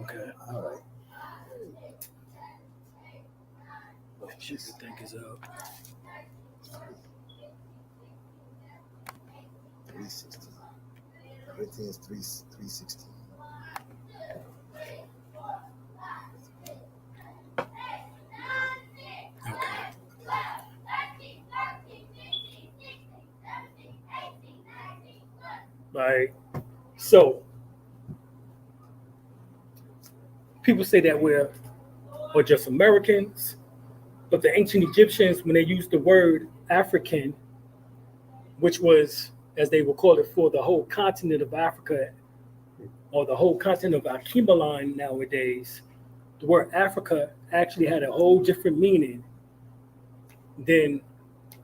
Okay. All right. What you think is up? 316. Corinthians 3:16. Okay. Right. So people say that we're just Americans, but the ancient Egyptians, when they used the word African, which was, as they would call it, for the whole continent of Africa, or the whole continent of Akemeline nowadays, the word Africa actually had a whole different meaning than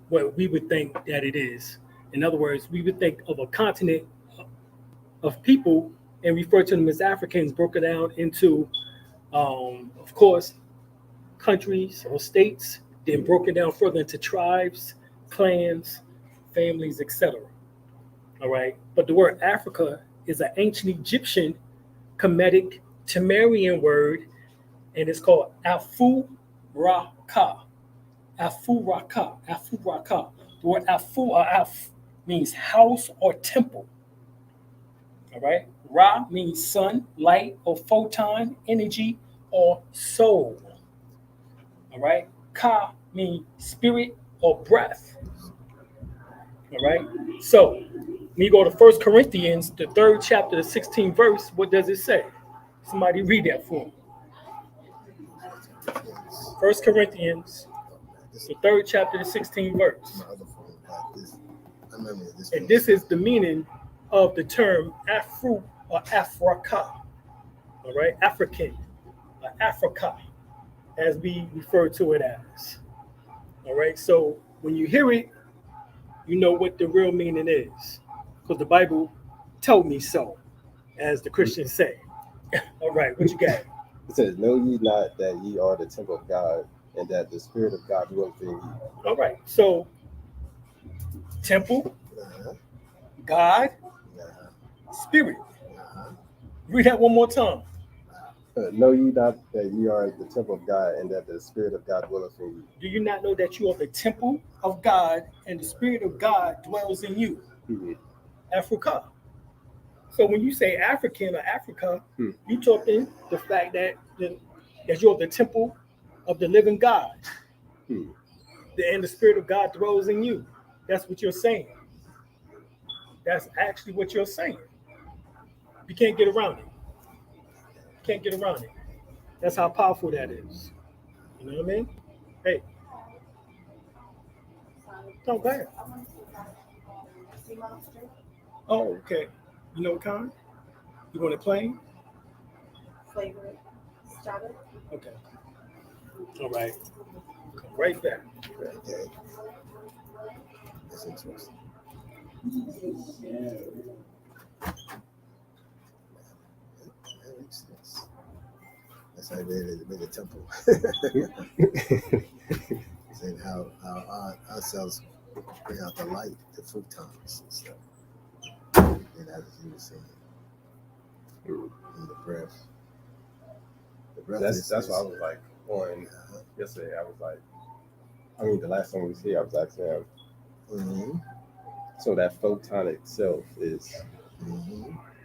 what we would think that it is. In other words, we would think of a continent of people and refer to them as Africans, broken down into, of course, countries or states, then broken down further into tribes, clans, families, etc. All right. But the word Africa is an ancient Egyptian Kemetic Temerian word, and it's called Afu Raka. Afu Raka. Afu Raka. The word Afu or Af means house or temple. All right. Ra means sun, light, or photon, energy, or soul. All right. Ka means spirit or breath. All right. So when you go to 1 Corinthians, the 3rd chapter, the 16th verse, what does it say? Somebody read that for me. 1 Corinthians, the 3rd chapter, the 16th verse. And this is the meaning of the term Afro or Africa. All right. African or Africa, as we refer to it as. All right. So when you hear it, you know what the real meaning is, because the Bible told me so, as the Christians say. All right, what you got? It says, "Know ye not that ye are the temple of God, and that the Spirit of God dwelleth in you?" All right, so temple, God, Spirit. Read that one more time. Know ye not that ye are the temple of God, and that the Spirit of God dwelleth in you? Do you not know that you are the temple of God, and the Spirit of God dwells in you? Mm-hmm. Africa. So when you say African or Africa, you talking the fact that you're the temple of the living God, and the Spirit of God dwells in you. That's what you're saying. That's actually what you're saying. You can't get around it. You can't get around it. That's how powerful that is. You know what I mean? Hey. Don't go ahead. Oh, okay. You know what kind? You want a plain? Flavor strawberry. Okay. All right. Come right back. Okay. That's interesting. That makes sense. That's how they made a temple. Saying how our cells bring out the light, the photons and stuff. And as you were saying, and the breath. The breath That's what I was like on yesterday. I was like, the last time we was here, I was asking him. So that photonic self is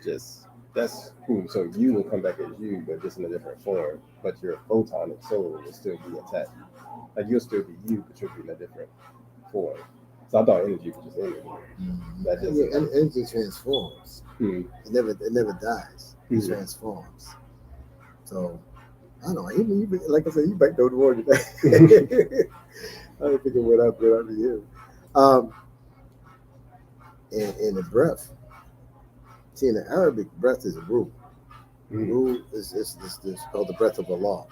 just, that's cool. So you will come back as you, but just in a different form. But your photonic soul will still be intact. Like you'll still be you, but you'll be in a different form. So I thought energy was just energy. That just energy transforms. It never dies. It transforms. So I don't know. You, like I said, you might know the word today. I didn't think it went up good under you. And the breath. See, in the Arabic, breath is a ruh. Ruh is called the breath of Allah.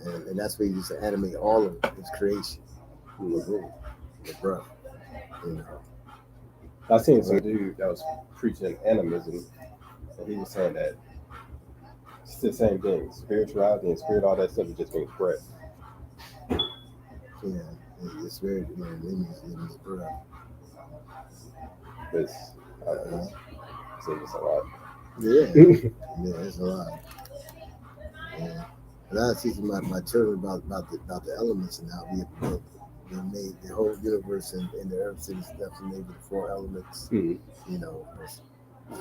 And that's where he used to animate all of his creation. The ruh, the breath. You know. I seen some dude that was preaching animism, and he was saying that it's the same thing. Spirituality and spirit, all that stuff is just means breath. Yeah, the spirit, it means breath. So it's a lot. Yeah, it's a lot. Yeah. And I was teaching my children about the elements and how we made the whole universe and the earth city steps and maybe the 4 elements. Hmm. You know, there's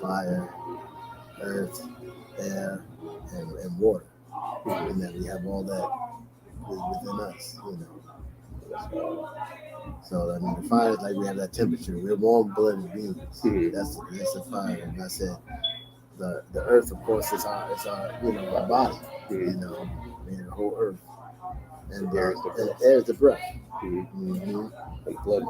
fire, earth, air, and water. And that we have all that within us, you know. So I mean, the fire is like we have that temperature. We're warm-blooded beings. Mhm. That's the fire. And I said the earth, of course, is our you know, our body. You know, I mean, the whole earth. And The air is the and breath. air is the breath. Mhm. Mm-hmm. And blood.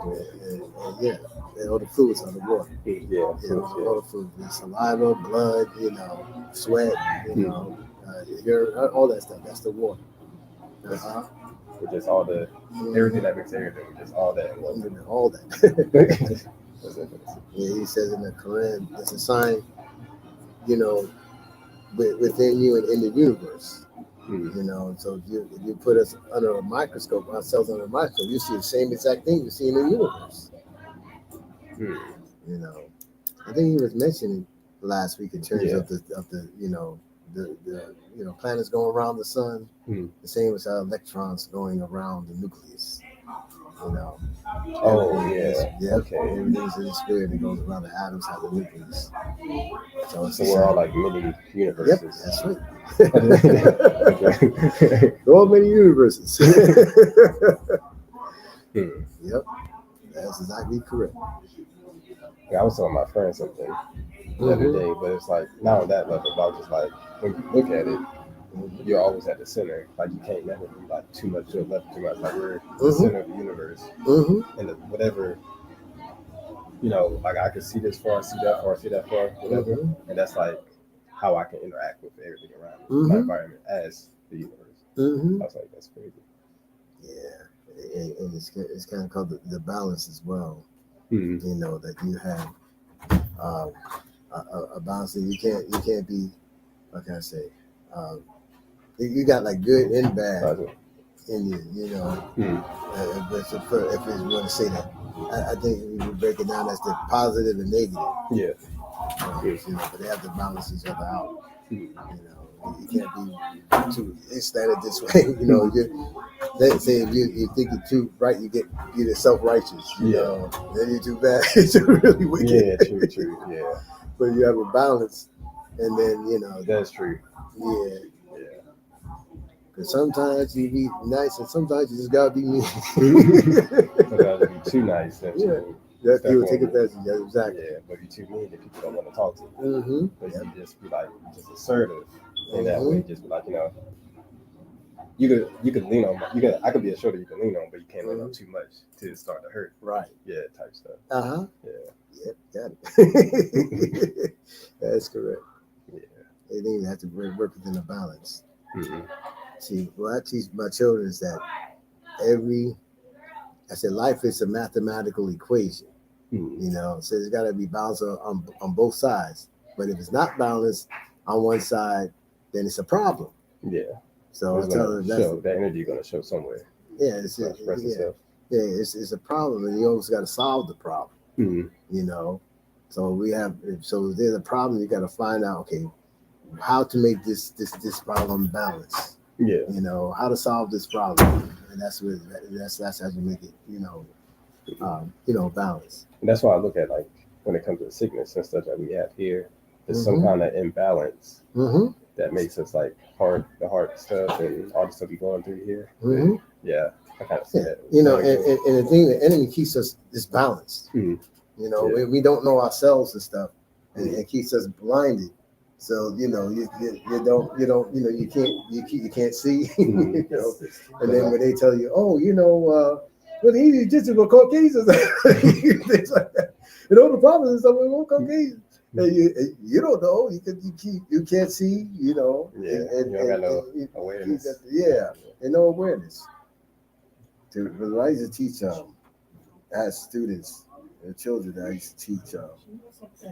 And yeah, and all the fluids are the water. Yeah, You know, all the fluids, the saliva, blood, you know, sweat, you know, all that stuff. That's the water. Uh-huh. With just all the everything that makes everything, just all that. All that. That's it. Yeah, he says in the Quran, it's a sign, you know, within you and in the universe. Mhm. You know, so if you put us under a microscope, ourselves under a microscope, you see the same exact thing you see in the universe. Mhm. You know, I think he was mentioning last week in terms Yeah. of the you know the you know, planets going around the sun, Mhm. the same as how electrons going around the nucleus. You know. Oh, Everything yeah. Okay. Everything's in the spirit that goes around the atoms have the nucleus. So it's So the we're all same. like mini Yep, universes. that's right. Okay. So many universes. Hmm. Yep, that's exactly correct. Yeah, I was telling my friend something the other day, but it's like not on that level. But I was just like, when you look at it, you're always at the center. Like you can't never be like too much to the left, too much. Like we're the center of the universe, and whatever, you know, like I can see this far, see that far, see that far, whatever, and that's like how I can interact with everything around me, my environment as the universe. I was like, that's crazy. Yeah, and it's kind of called the balance as well. Mm-hmm. You know, that you have a balance that you can't be, what can I say? You got like good and bad in you, you know. But if you want to say that, I think we would break it down as the positive and negative. Yeah. You know, but they have to balance each other out. You know, you can't be too standard this way. You know, they say if you think you're too right, you're self-righteous. You know, then you're too bad. You're really wicked. Yeah, true. Yeah. But you have a balance, and then you know that's true. Yeah. Because sometimes you be nice, and sometimes you just gotta be mean. Sometimes be too nice. That people take advantage. Yeah, exactly. Yeah, but if you're too mean, then people don't want to talk to you. But you just be like just assertive in that way. Just be like, you know, you could lean on. I could be a shoulder you can lean on, but you can't lean on too much to start to hurt. Right. Yeah, type stuff. Yeah. Got it. That's correct. Yeah. They think you have to work within a balance. See, what I teach my children is that life is a mathematical equation. You know, so there's got to be balance on both sides. But if it's not balanced on one side, then it's a problem. Yeah. So I tell them that energy going to show somewhere. Yeah, it's a problem, and you always got to solve the problem. You know, so if there's a problem, you got to find out, okay, how to make this problem balance. Yeah. You know, how to solve this problem, and that's how you make it. You know, balance. And that's why I look at, like, when it comes to sickness and stuff that we have here, there's some kind of imbalance that makes us like the hard stuff and all the stuff we're going through here. Yeah, I kind of see that. You know, and the thing, the enemy keeps us disbalanced. You know, we don't know ourselves and stuff, and it keeps us blinded. So you know, you can't see. You know, and then when they tell you, oh, you know, well, he's just a Caucasian, things like that. You know, the problem is that we're Caucasian. And you don't know. You can't see. You know. Yeah. You don't got no awareness. And no awareness. But I used to teach as students and children. I used to teach.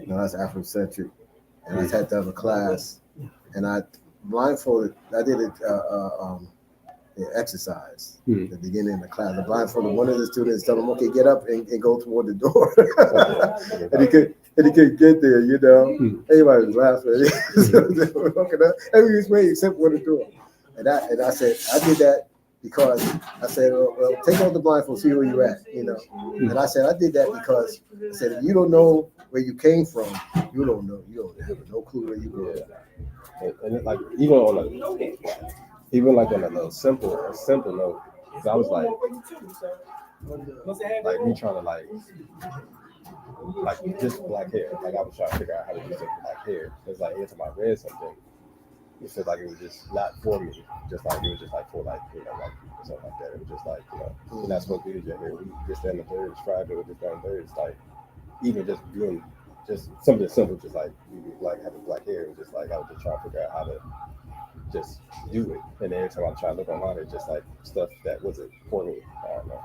That's Afrocentric, and I had to have a class, and I blindfolded. I did an exercise at the beginning of the class. I blindfolded one of the students, tell him, "Okay, get up and go toward the door." and he couldn't get there, you know. Everybody was laughing. Every way except for the door. And I said, I did that because I said, well, take off the blindfold, see where you're at, you know. And I said, I did that because I said, if you don't know where you came from, you don't know, you don't have no clue where you go. And it, like even on a little simple note, because I was like me trying to like just black hair. Like I was trying to figure out how to do some black hair. Because like every time I read something, it felt like it was just not for me. Just like it was just like for like, you know, like something like that. It was just like, you know, you're not supposed to do your hair. We just stand the thirds, Friday with just down thirds. Like even just doing just something simple, just like you like having black hair, and just like I was just trying to figure out how to just do it. And every time I try to look online, it's just like stuff that wasn't for me. I don't know.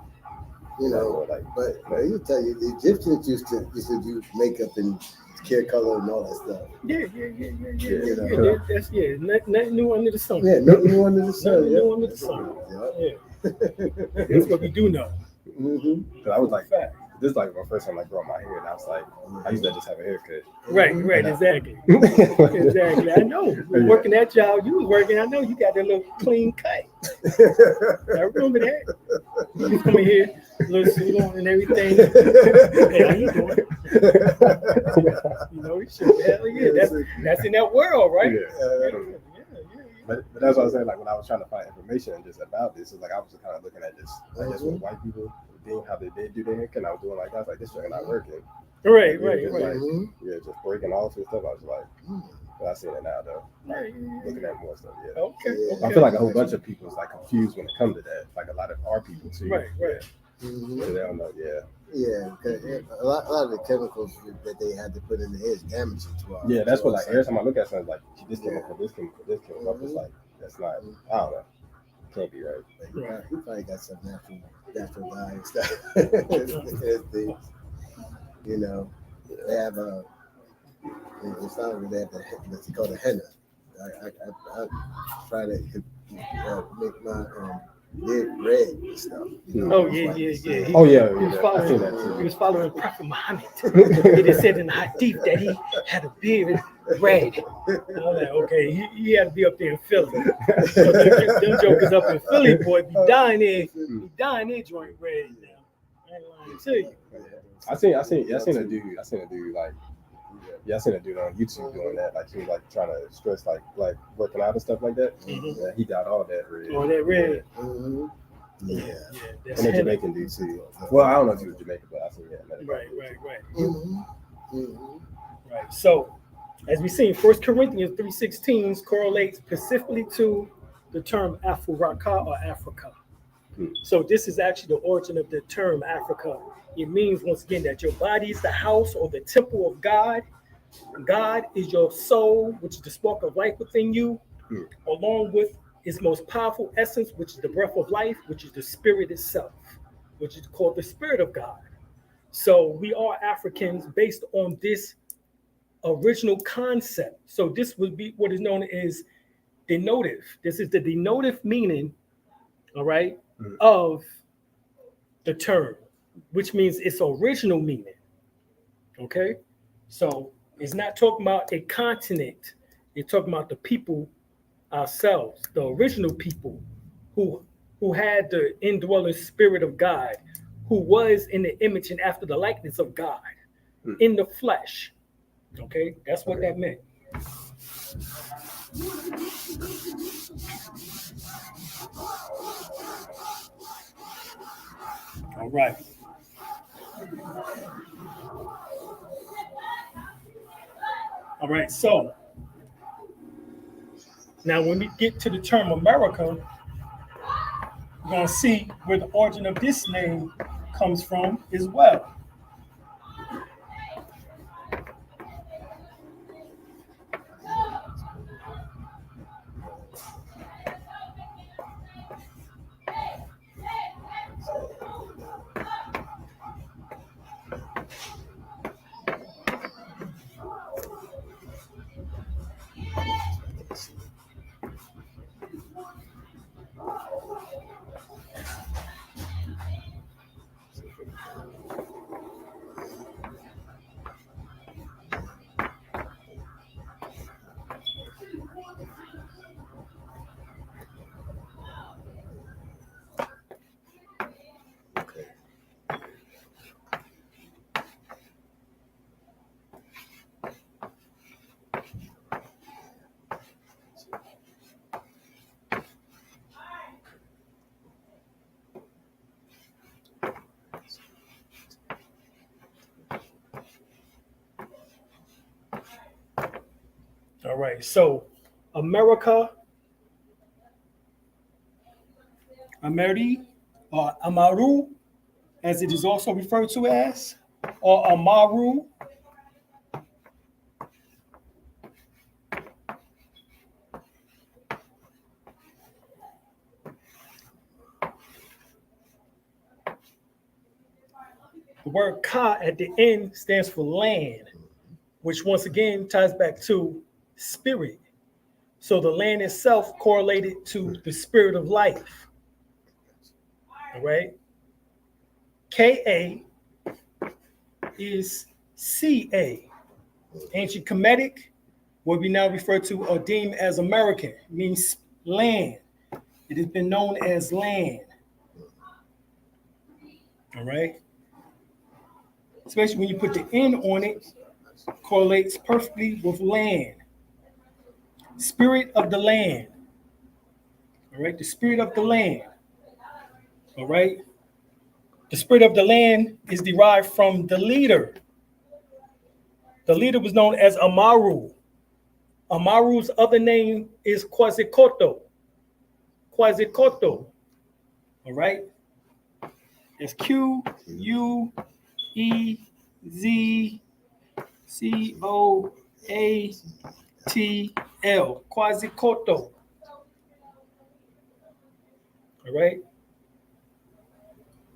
You know, but you tell you, the Egyptians used to do makeup and hair color and all that stuff. Yeah. You know? That's nothing new under the sun. Yeah, nothing new under the sun. Nothing new under the sun. Yeah. That's what we do know. Because I was like, this is like my first time like growing my hair, and I was like, I used to just have a haircut. Right, exactly. Exactly. I know. Working that job, you was working. I know you got that little clean cut. I remember that. You come in here, little suit on and everything. Hey, how you doing? You know, hell yeah. That's in that world, right? Yeah. But that's what I was saying. Like when I was trying to find information just about this, it's like I was just kind of looking at this, I guess, what white people doing, how they do their haircut. And I was doing like that. I was like, this shit not working. Right. Like, just breaking off and stuff. I was like, but I see it now though. Like, looking at more stuff. Yeah. Okay. I feel like a whole bunch of people is like confused when it comes to that. Like a lot of our people too. Right. So they don't know. Yeah, because a lot of the chemicals that they had to put in the hair is damaging to our. Yeah, that's what like every time I look at something like this chemical, I'm just like that's not. I don't know. Can't be right. He probably got some natural dye and stuff. You know, they have in Saudi they have what's called a henna. I try to make my red and stuff. You know, yeah. He was following Prophet Muhammad. It is said in the hadith that he had a beard red. I'm like, okay, he had to be up there in Philly. So them jokers up in Philly, boy, be dying there joint red now. I ain't lying to you. I seen a dude on YouTube doing that. Like he was like trying to stress like working out and stuff like that. Yeah, he got all that red. All that red. Yeah. And the Jamaican dude too. Well, I don't know if he was Jamaican, but I seen that. Right. Right. So, as we see, 1 Corinthians 3:16 correlates specifically to the term Afuraka or Africa. So this is actually the origin of the term Africa. It means, once again, that your body is the house or the temple of God. God is your soul, which is the spark of life within you, along with its most powerful essence, which is the breath of life, which is the spirit itself, which is called the spirit of God. So we are Africans based on this original concept. So this would be what is known as denotive. This is the denotive meaning, all right, of the term, which means its original meaning. Okay, so it's not talking about a continent. It's talking about the people ourselves, the original people who had the indwelling spirit of God, who was in the image and after the likeness of God in the flesh. Okay, that's what that meant. All right. All right, so now when we get to the term America, we're going to see where the origin of this name comes from as well. All right. So America, Ameri, or Amaru, as it is also referred to as, or Amaru. The word Ka at the end stands for land, which once again ties back to spirit. So the land itself correlated to the spirit of life. All right. Ka is Ca. Ancient Kemetic, what we now refer to or deem as American, means land. It has been known as land. All right. Especially when you put the N on it, correlates perfectly with land. Spirit of the land. All right. The spirit of the land. All right. The spirit of the land is derived from the leader. The leader was known as Amaru. Amaru's other name is Quasicoto. Quasicoto. All right. It's Queuzcoatl. Quasicoto. All right.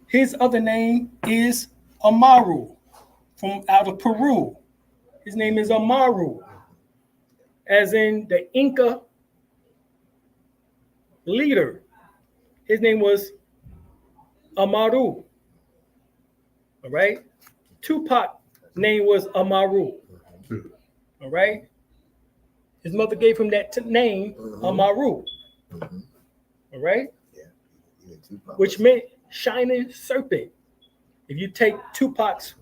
His other name is Amaru from out of Peru. His name is Amaru, as in the Inca leader. His name was Amaru. All right. Tupac name was Amaru. All right. His mother gave him that name, Amaru. All right. Which meant shining serpent. If you take Tupac's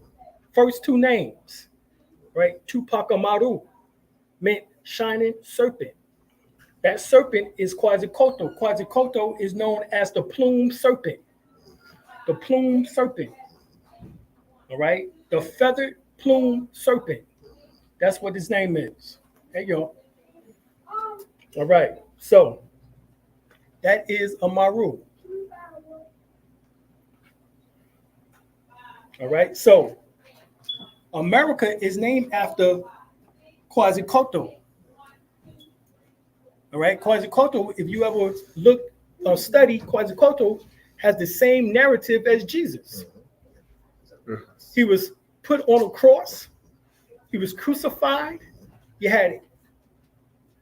first two names, right? Tupac Amaru meant shining serpent. That serpent is Quasicoatl. Quasicoatl is known as the plumed serpent. The plumed serpent. All right. The feathered plumed serpent. That's what his name is. There you go. All right. So that is Amaru. All right. So America is named after Quasicoatl. All right. Quasicoatl, if you ever look or study, Quasicoatl has the same narrative as Jesus. He was put on a cross. He was crucified. You had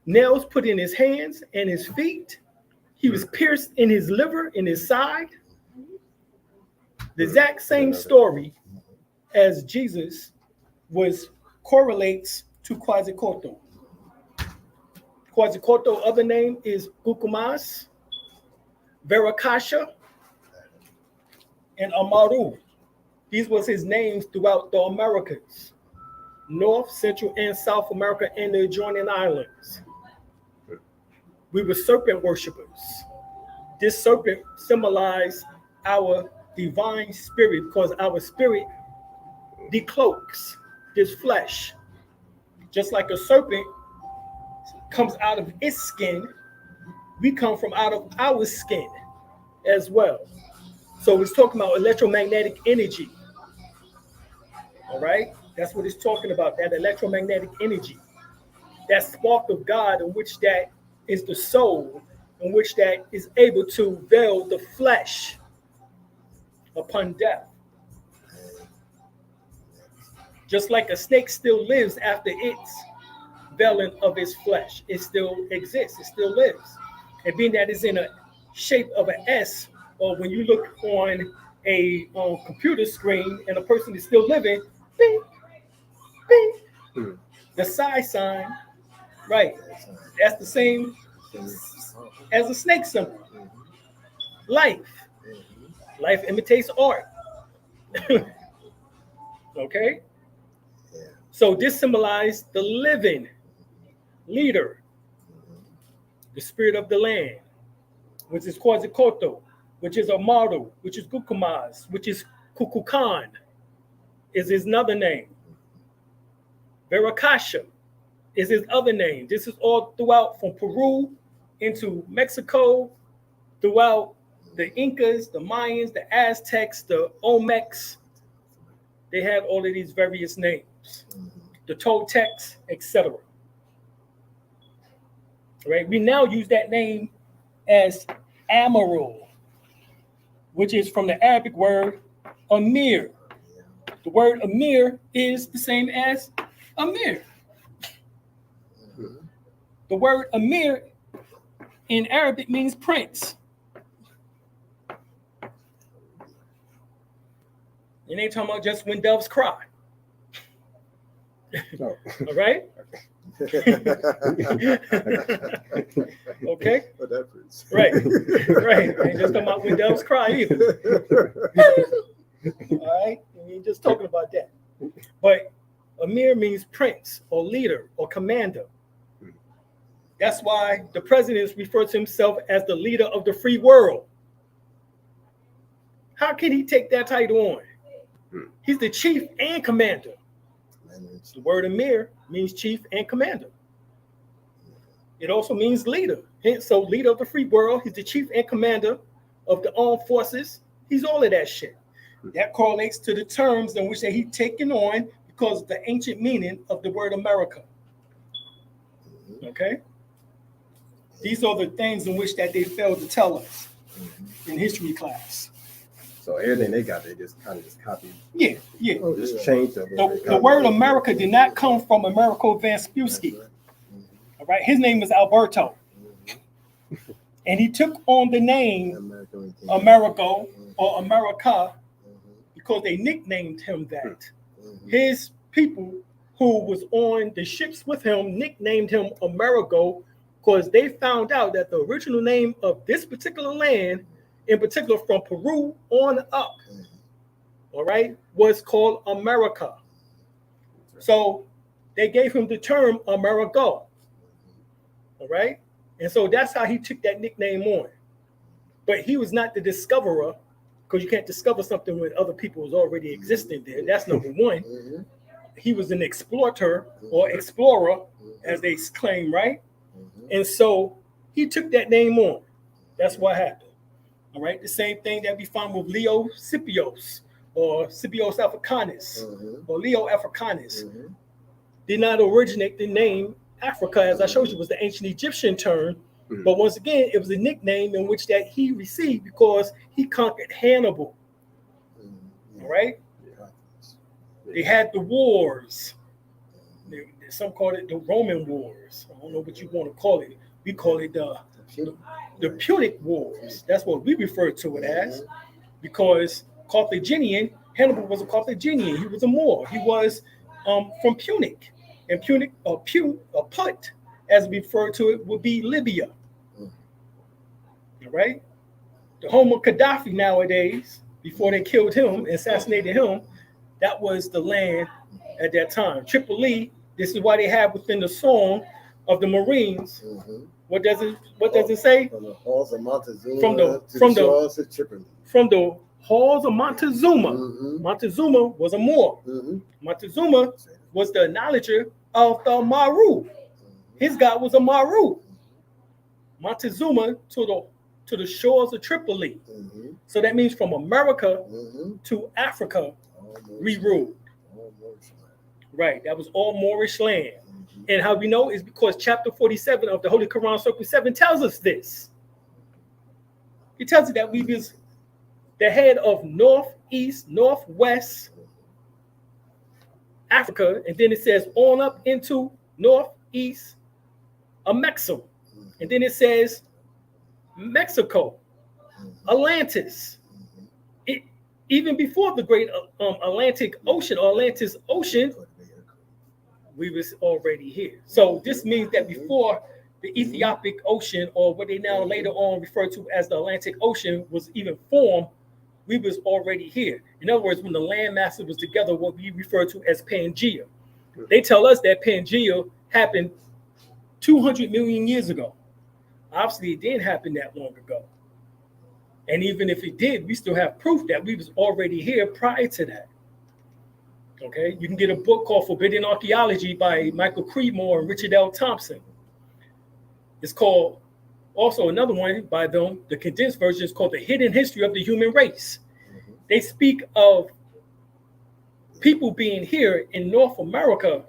nails put in his hands and his feet. He was pierced in his liver, in his side. The exact same story as Jesus correlates to Quasicoatl. Quasicoatl other name is Gukumas, Verakasha, and Amaru. These was his names throughout the Americas, North, Central, and South America, and the adjoining islands. We were serpent worshipers. This serpent symbolized our divine spirit because our spirit decloaks this flesh. Just like a serpent comes out of its skin, we come from out of our skin as well. So it's talking about electromagnetic energy. All right? That's what it's talking about, that electromagnetic energy. That spark of God in which that is the soul, in which that is able to veil the flesh upon death. Just like a snake still lives after its veiling of its flesh. It still exists. It still lives. And being that it's in a shape of an S, or when you look on a computer screen and a person is still living, bing, bing, the side sign, right? That's the same as a snake symbol. Life. Life imitates art. Okay? So this symbolized the living leader, the spirit of the land, which is Quasicoatl, which is Amaru, which is Gukumas, which is Kukulkan, is his another name. Verakasha is his other name. This is all throughout from Peru into Mexico, throughout the Incas, the Mayans, the Aztecs, the Olmecs. They had all of these various names, the Toltecs, etc. Right? We now use that name as Amaral, which is from the Arabic word Amir. The word Amir is the same as Amir. The word Amir in Arabic means prince. It ain't talking about just when doves cry. No. All right? Okay? What that is. Right. Right. Ain't just talking about when doves cry either. All right? We ain't just talking about that. But Amir means prince or leader or commander. That's why the president refers to himself as the leader of the free world. How can he take that title on? He's the chief and commander. The word Amir means chief and commander. It also means leader. So leader of the free world, he's the chief and commander of the armed forces. He's all of that shit. That correlates to the terms in which that he's taken on because of the ancient meaning of the word America. Okay? These are the things in which that they failed to tell us in history class. So everything they got, they just kind of just copied. Yeah. Just changed it. The word America did not come from Americo Vespucci. All right, his name was Alberto. And he took on the name Americo or America because they nicknamed him that. His people who was on the ships with him nicknamed him Amerigo because they found out that the original name of this particular land, in particular from Peru on up, all right, was called America. So they gave him the term Amerigo, all right? And so that's how he took that nickname on. But he was not the discoverer, because you can't discover something when other people was already existing there. That's number one. He was an explorer or explorer, as they claim, right? And so he took that name on. That's what happened. All right, the same thing that we find with Leo Scipios or Scipios Africanus or Leo Africanus. Did not originate the name Africa, as I showed you, was the ancient Egyptian term. But once again, it was a nickname in which that he received because he conquered Hannibal. All right, they had the wars. Some call it the Roman Wars. I don't know what you want to call it. We call it the Punic Wars. That's what we refer to it as, because Carthaginian, Hannibal was a Carthaginian. He was a Moor. He was from Punic. And Punic, or Put, as we refer to it, would be Libya. All right? The home of Gaddafi nowadays, before they killed him, assassinated him, that was the land at that time. Tripoli, this is why they have within the song of the Marines. What does it say? From the halls of Montezuma From the shores of Tripoli. From the halls of Montezuma. Montezuma was a Moor. Montezuma was the acknowledger of the Maru. His god was a Maru. Montezuma to the shores of Tripoli. So that means from America to Africa, we ruled. Right, that was all Moorish land. And how we know is because chapter 47 of the Holy Quran, Circle 7, tells us this. It tells us that we was the head of northeast, northwest Africa, and then it says on up into northeast of Mexico. And then it says Mexico, Atlantis. Even before the great Atlantic Ocean or Atlantis Ocean, we was already here. So this means that before the Ethiopic Ocean, or what they now later on refer to as the Atlantic Ocean, was even formed, we was already here. In other words, when the land masses was together, what we refer to as Pangea. They tell us that Pangea happened 200 million years ago. Obviously, it didn't happen that long ago. And even if it did, we still have proof that we was already here prior to that. Okay, you can get a book called Forbidden Archaeology by Michael Creedmoor and Richard L. Thompson. It's called, also another one by them, the condensed version is called The Hidden History of the Human Race. They speak of people being here in North America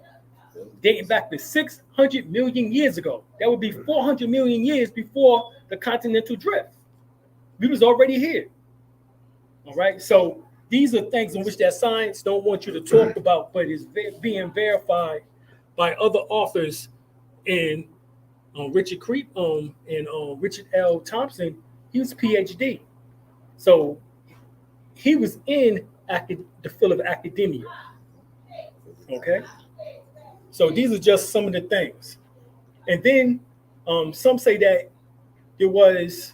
dating back to 600 million years ago. That would be 400 million years before the continental drift. We was already here. All right, so these are things in which that science don't want you to talk about, but is being verified by other authors. And Richard L. Thompson, he was PhD. So he was in the field of academia. Okay, so these are just some of the things. And then some say that there was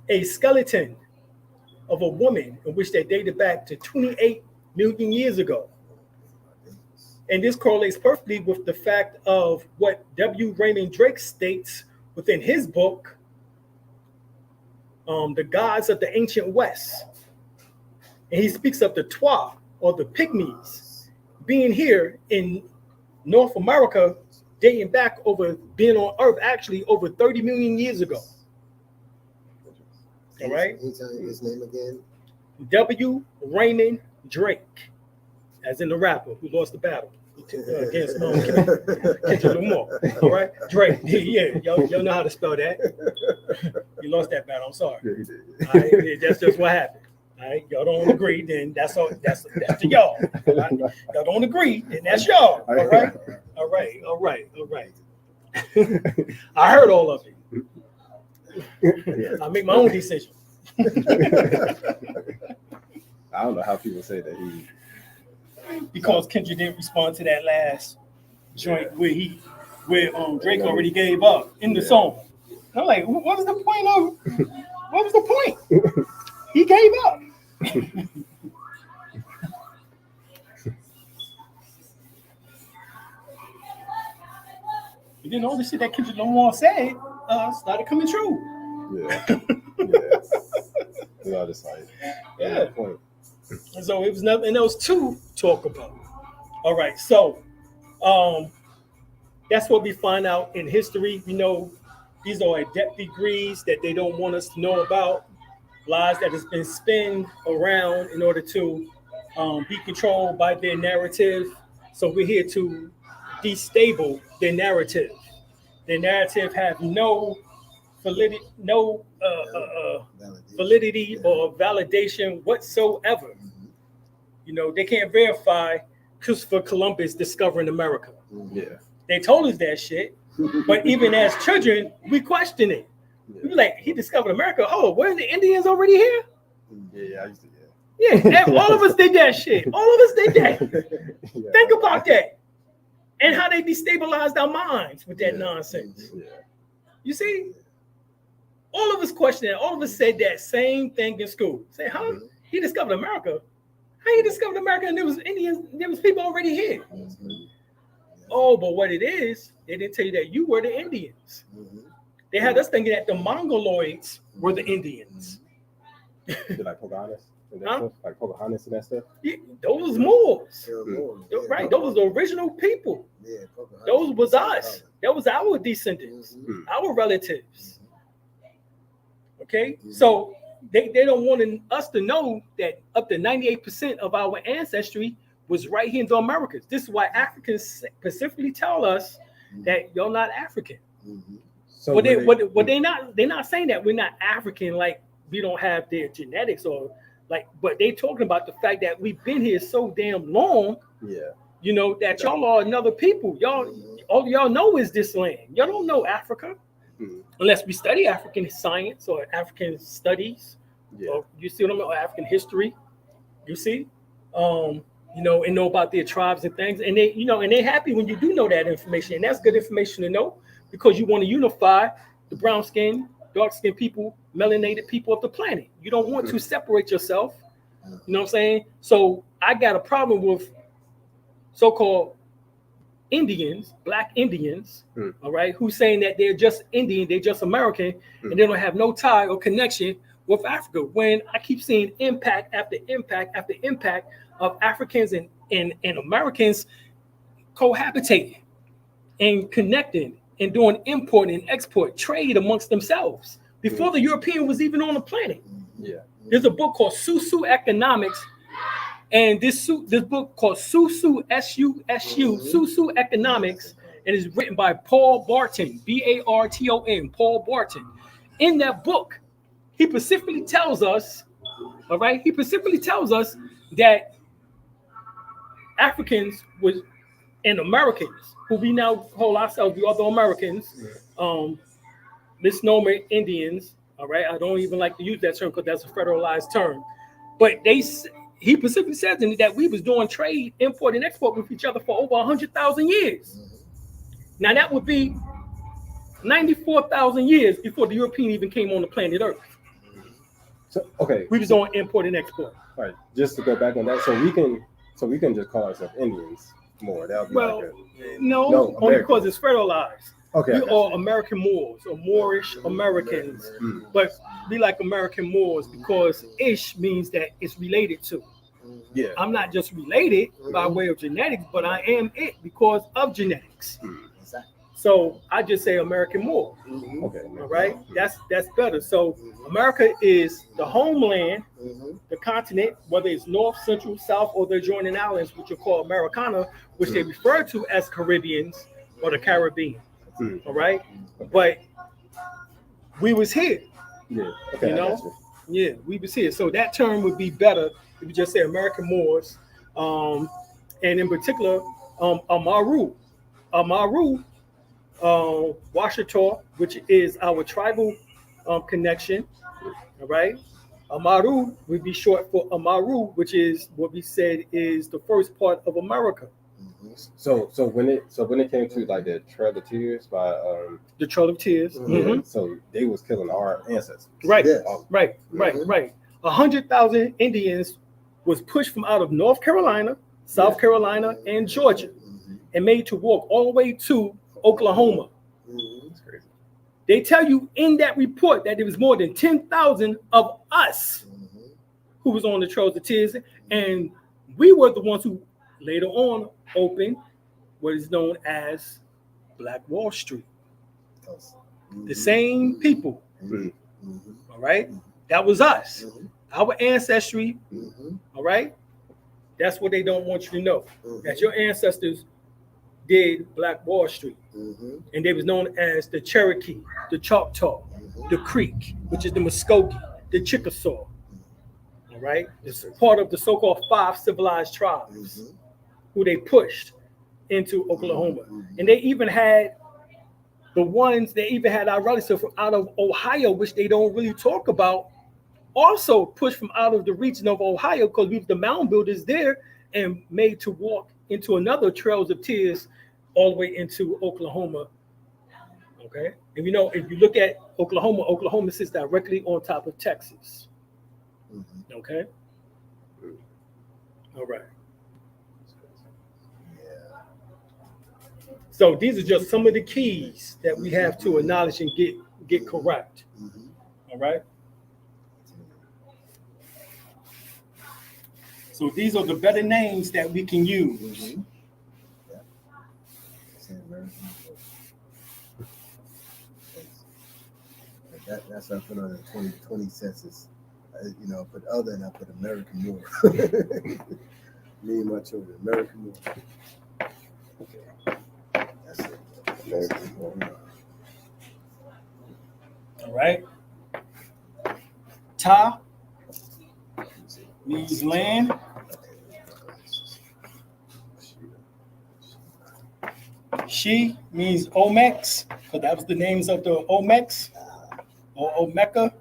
a skeleton of a woman in which they dated back to 28 million years ago. And this correlates perfectly with the fact of what W. Raymond Drake states within his book, The Gods of the Ancient West. And he speaks of the Twa, or the Pygmies, being here in North America, dating back over, being on Earth actually over 30 million years ago. All right. Can you tell me his name again? W. Raymond Drake, as in the rapper who lost the battle against Kendrick Lamar. All right, Drake. Yeah, y'all know how to spell that. You lost that battle. I'm sorry. Yeah, he did. All right, that's just what happened. All right, y'all don't agree, then that's all. That's to y'all. All right? Y'all don't agree, then that's y'all. All right, all right, all right, all right. I heard all of it. I make my own decision. I don't know how people say that he. Because Kendrick didn't respond to that last joint where Drake already gave up in the song. I'm like, what was the point of? What was the point? He gave up. And then all the shit that Kendrick Lamar said started coming true. Yeah. Yeah. You know, just like, Yeah. Point. And so it was nothing else to talk about. All right, so that's what we find out in history. You know, these are ADEPT degrees that they don't want us to know about, lies that has been spun around in order to be controlled by their narrative. So we're here to destabilize their narrative. Their narrative have no validity, validity or validation whatsoever. You know, they can't verify Christopher Columbus discovering America. Yeah. They told us that shit, but even as children, we question it. We were like, he discovered America. Oh, weren't the Indians already here? Yeah, I used to. Yeah, all of us did that shit. All of us did that. Yeah. Think about that. And how they destabilized our minds with that nonsense. Yeah. You see? All of us questioned it. All of us said that same thing in school. Say, huh? He discovered America? How he discovered America and there was Indians, there was people already here? Oh, but what it is, they didn't tell you that you were the Indians. They had us thinking that the Mongoloids were the Indians. Did like Pocahontas? Huh? Like Pocahontas and that stuff? Yeah, those Moors. Yeah, Right, those was the original people. Yeah, Those was us. That was our descendants, our relatives. Okay, so they don't want us to know that up to 98% of our ancestry was right here in the Americas. This is why Africans specifically tell us that you're not African. So But they're not saying that we're not African, like we don't have their genetics or like, but they talking about the fact that we've been here so damn long. Yeah. You know, that y'all are another people. All y'all know is this land. Y'all don't know Africa unless we study African science or African studies. Yeah. Or, you see what I mean? Or African history. You see, you know, and know about their tribes and things. And they, you know, and they're happy when you do know that information. And that's good information to know because you want to unify the brown skin, dark skinned people, melanated people of the planet. You don't want to separate yourself. You know what I'm saying? So I got a problem with so-called Indians, black Indians, all right, who's saying that they're just Indian, they're just American, and they don't have no tie or connection with Africa. When I keep seeing impact after impact after impact of Africans and Americans cohabitating and connecting and doing import and export trade amongst themselves before the European was even on the planet. Yeah. There's a book called Susu Economics, and this book called Susu Susu Economics, and it's written by Paul Barton, Barton, Paul Barton. In that book, he specifically tells us, all right, that Africans and Americans, who we now call ourselves the other Americans, misnomer Indians, all right, I don't even like to use that term because that's a federalized term, but he specifically says that we was doing trade, import, and export with each other for over 100,000 years. Now that would be 94,000 years before the European even came on the planet Earth. So okay, we was doing import and export. All right, just to go back on that, so we can just call ourselves Indians more. That would be no, only because it's federalized. Okay, we are American Moors or Moorish Americans, but we like American Moors because ish means that it's related to. Yeah, I'm not just related by way of genetics, but I am it because of genetics. So I just say American Moor. Okay. All right. That's better. So America is the homeland, the continent, whether it's North, Central, South, or the adjoining islands, which are called Americana, which they refer to as Caribbeans or the Caribbean. All right. But we was here. Yeah. Okay. You know? Yeah, we was here. So that term would be better if you just say American Moors. And in particular, Amaru. Washita, which is our tribal connection, all right? Amaru would be short for Amaru, which is what we said is the first part of America. So when it came to like the Trail of Tears by the Trail of Tears, so they was killing our ancestors, right? Right. 100,000 Indians was pushed from out of North Carolina, South Carolina, and Georgia, and made to walk all the way to Oklahoma. That's crazy. They tell you in that report that there was more than 10,000 of us who was on the Trails of Tears, and we were the ones who later on opened what is known as Black Wall Street. The same people, all right? That was us, our ancestry, all right? That's what they don't want you to know, that your ancestors did Black Wall Street, and they was known as the Cherokee, the Choctaw, the Creek, which is the Muskogee, the Chickasaw. All right, it's part of the so-called 5 civilized tribes who they pushed into Oklahoma, and they even had our relatives from out of Ohio, which they don't really talk about, also pushed from out of the region of Ohio because we were the mound builders there and made to walk into another Trails of Tears all the way into Oklahoma. Okay. And you know, if you look at Oklahoma sits directly on top of Texas. Okay. All right. So these are just some of the keys that we have to acknowledge and get correct. All right. So these are the better names that we can use. That's what I put on the 2020 census. I put other and I put American Moor. Me and my children, American Moor. That's it. American Moor. All right. Ta means land. She means Olmecs, because that was the names of the Olmecs or Olmeca.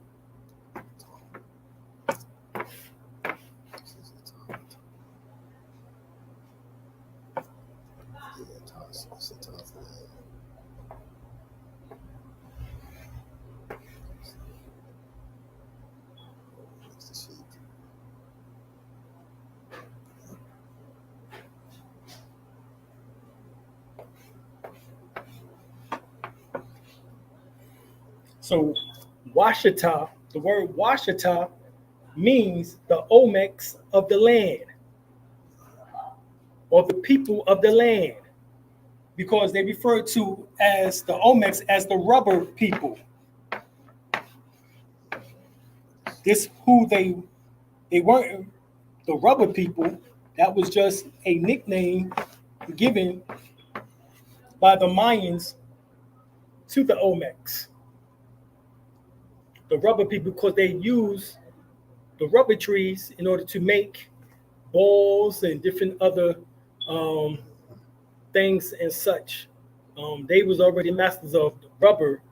So Washita, the word Washita means the Olmecs of the land. or the people of the land, because they referred to as the Olmecs as the rubber people. This who they weren't the rubber people. That was just a nickname given by the Mayans to the Olmecs. The rubber people, because they use the rubber trees in order to make balls and different other things and such. They was already masters of rubber,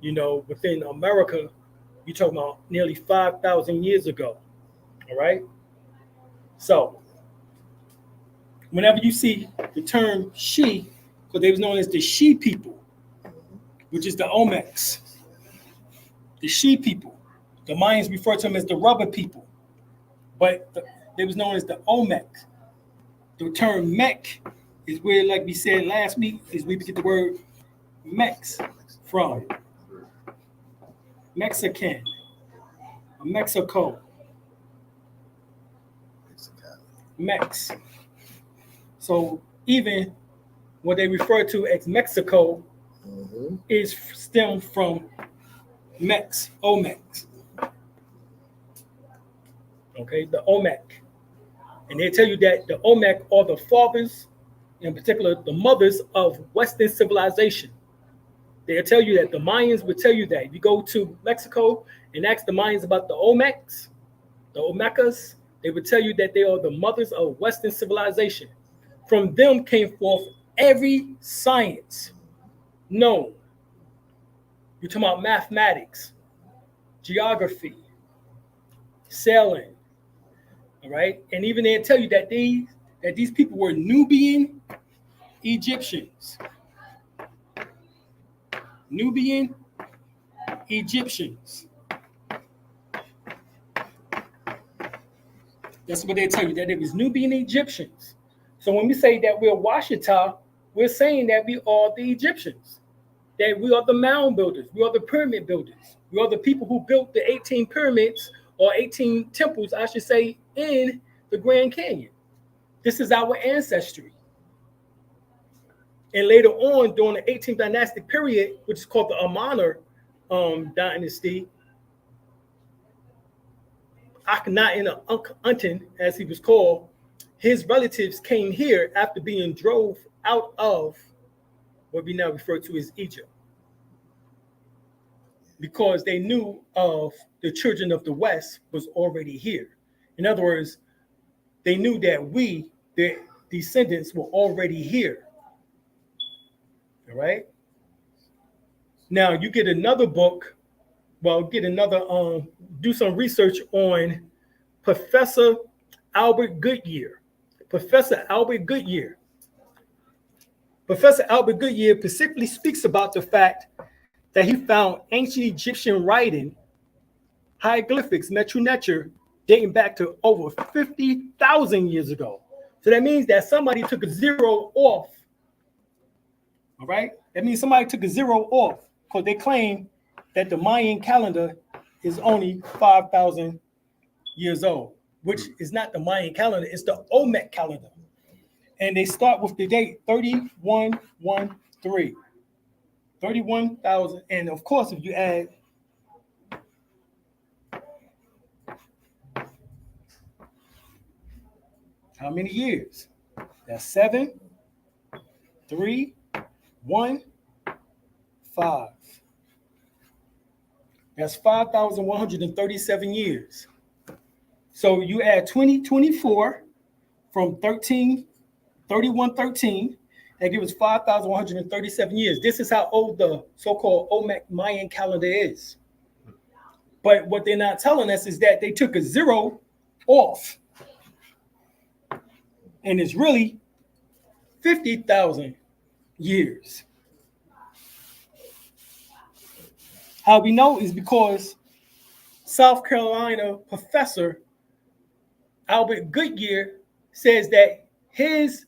within America. You're talking about nearly 5,000 years ago. All right. So whenever you see the term she, because they was known as the she people, which is the Olmecs, the she people. The Mayans refer to them as the rubber people, but they was known as the Olmecs. The term mech is where, like we said last week, is where we get the word Mex from. Mexican, Mexico, Mex. So even what they refer to as Mexico is stemmed from Mex, Olmecs. Okay, the Olmec. And they tell you that the Olmec are the fathers, in particular the mothers of Western civilization. They'll tell you that the Mayans would tell you that. If you go to Mexico and ask the Mayans about the Olmecs, the Olmecas, they would tell you that they are the mothers of Western civilization. From them came forth every science known. You're talking about mathematics, geography, sailing, all right? And even they tell you that these people were Nubian Egyptians. Nubian Egyptians. That's what they tell you, that it was Nubian Egyptians. So when we say that we're Washita, we're saying that we are the Egyptians, that we are the mound builders, we are the pyramid builders, we are the people who built the 18 pyramids, or 18 temples, I should say, in the Grand Canyon. This is our ancestry. And later on, during the 18th dynastic period, which is called the Amarna dynasty, Akhenaten, as he was called, his relatives came here after being drove out of what we now refer to as Egypt, because they knew of the children of the West was already here. In other words, they knew that we, their descendants, were already here. All right. Now you get another book. Well, do some research on Professor Albert Goodyear. Professor Albert Goodyear specifically speaks about the fact that he found ancient Egyptian writing, hieroglyphics, Metru Neter, dating back to over 50,000 years ago. So that means that somebody took a zero off. All right? That means somebody took a zero off, because they claim that the Mayan calendar is only 5,000 years old, which is not the Mayan calendar, it's the Olmec calendar. And they start with the date 3113. 31,000. And of course, if you add how many years? That's 7, 3, 1, 5. That's 5,137 years. So you add 2024 from 3113, that gives us 5,137 years. This is how old the so-called Olmec Mayan calendar is. But what they're not telling us is that they took a zero off. And it's really 50,000 years. How we know is because South Carolina professor Albert Goodyear says that his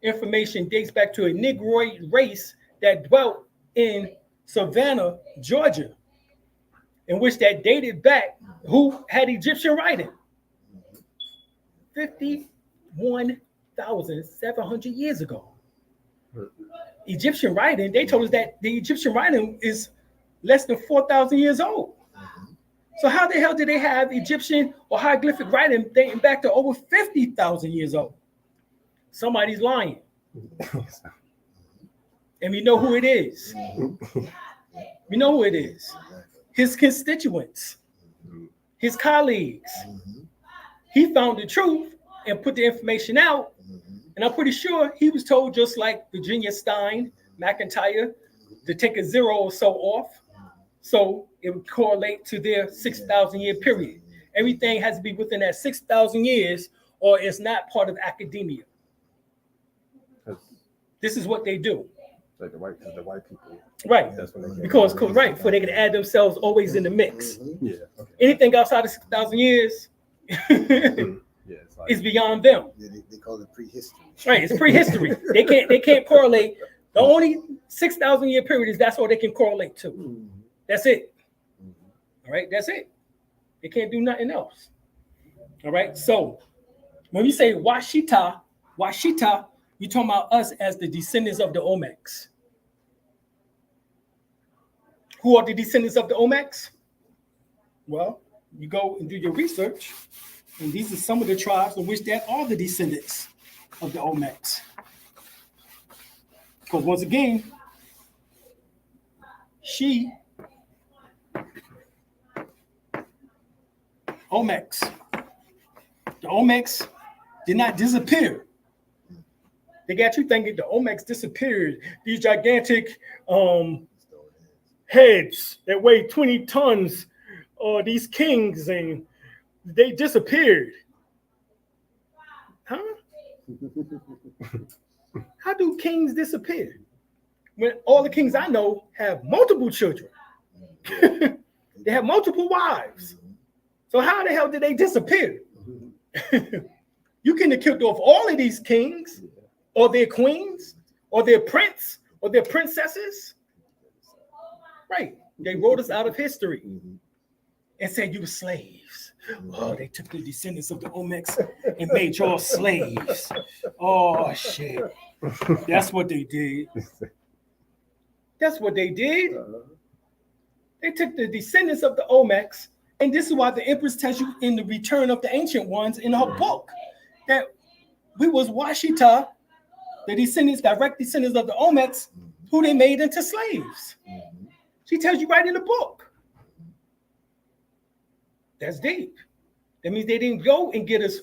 information dates back to a Negroid race that dwelt in Savannah, Georgia, in which that dated back, who had Egyptian writing. 51 4,700 years ago. Egyptian writing, they told us that the Egyptian writing is less than 4,000 years old. So how the hell did they have Egyptian or hieroglyphic writing dating back to over 50,000 years old? Somebody's lying. And we know who it is. We know who it is. His constituents, his colleagues. He found the truth and put the information out. And I'm pretty sure he was told, just like Virginia Stein, McIntyre, to take a zero or so off. So it would correlate to their 6,000 year period. Everything has to be within that 6,000 years, or it's not part of academia. This is what they do. Like the white people. Right. That's when they Because right, for they can add themselves always in the mix. Yeah. Okay. Anything outside of 6,000 years is beyond them. Yeah, they call it prehistory. Right, it's prehistory. They can't correlate. The only 6,000 year period is that's all they can correlate to. That's it. All right, that's it. They can't do nothing else. All right. So when you say Washita, you're talking about us as the descendants of the Olmecs. Who are the descendants of the Olmecs? Well, you go and do your research, and these are some of the tribes in which that are the descendants of the Olmecs. Because once again, Olmecs. The Olmecs did not disappear. They got you thinking the Olmecs disappeared. These gigantic heads that weigh 20 tons, or these kings, and they disappeared. Huh? How do kings disappear? When all the kings I know have multiple children. They have multiple wives. So how the hell did they disappear? You can have killed off all of these kings, or their queens, or their prince, or their princesses. Right. They wrote us out of history and said you were slaves. Oh, they took the descendants of the Olmecs and made y'all slaves. Oh, shit. That's what they did. That's what they did. They took the descendants of the Olmecs, and this is why the Empress tells you in the Return of the Ancient Ones in her book that we was Washita, the descendants, direct descendants of the Olmecs, who they made into slaves. She tells you right in the book. That's deep. That means they didn't go and get us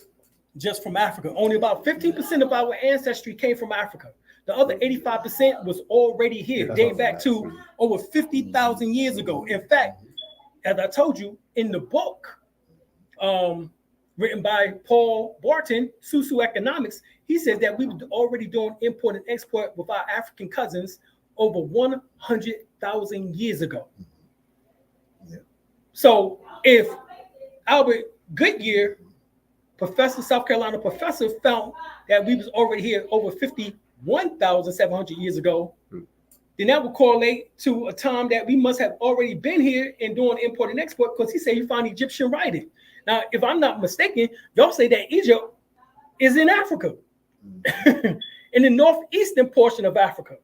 just from Africa. Only about 15% of our ancestry came from Africa. The other 85% was already here, dating back to over 50,000 years ago. In fact, as I told you in the book written by Paul Barton, Socioeconomics, he says that we were already doing import and export with our African cousins over 100,000 years ago. Yeah. So if Albert Goodyear, South Carolina professor, found that we was already here over 51,700 years ago, then that would correlate to a time that we must have already been here and doing import and export, because he said you find Egyptian writing. Now, if I'm not mistaken, y'all say that Egypt is in Africa, in the northeastern portion of Africa.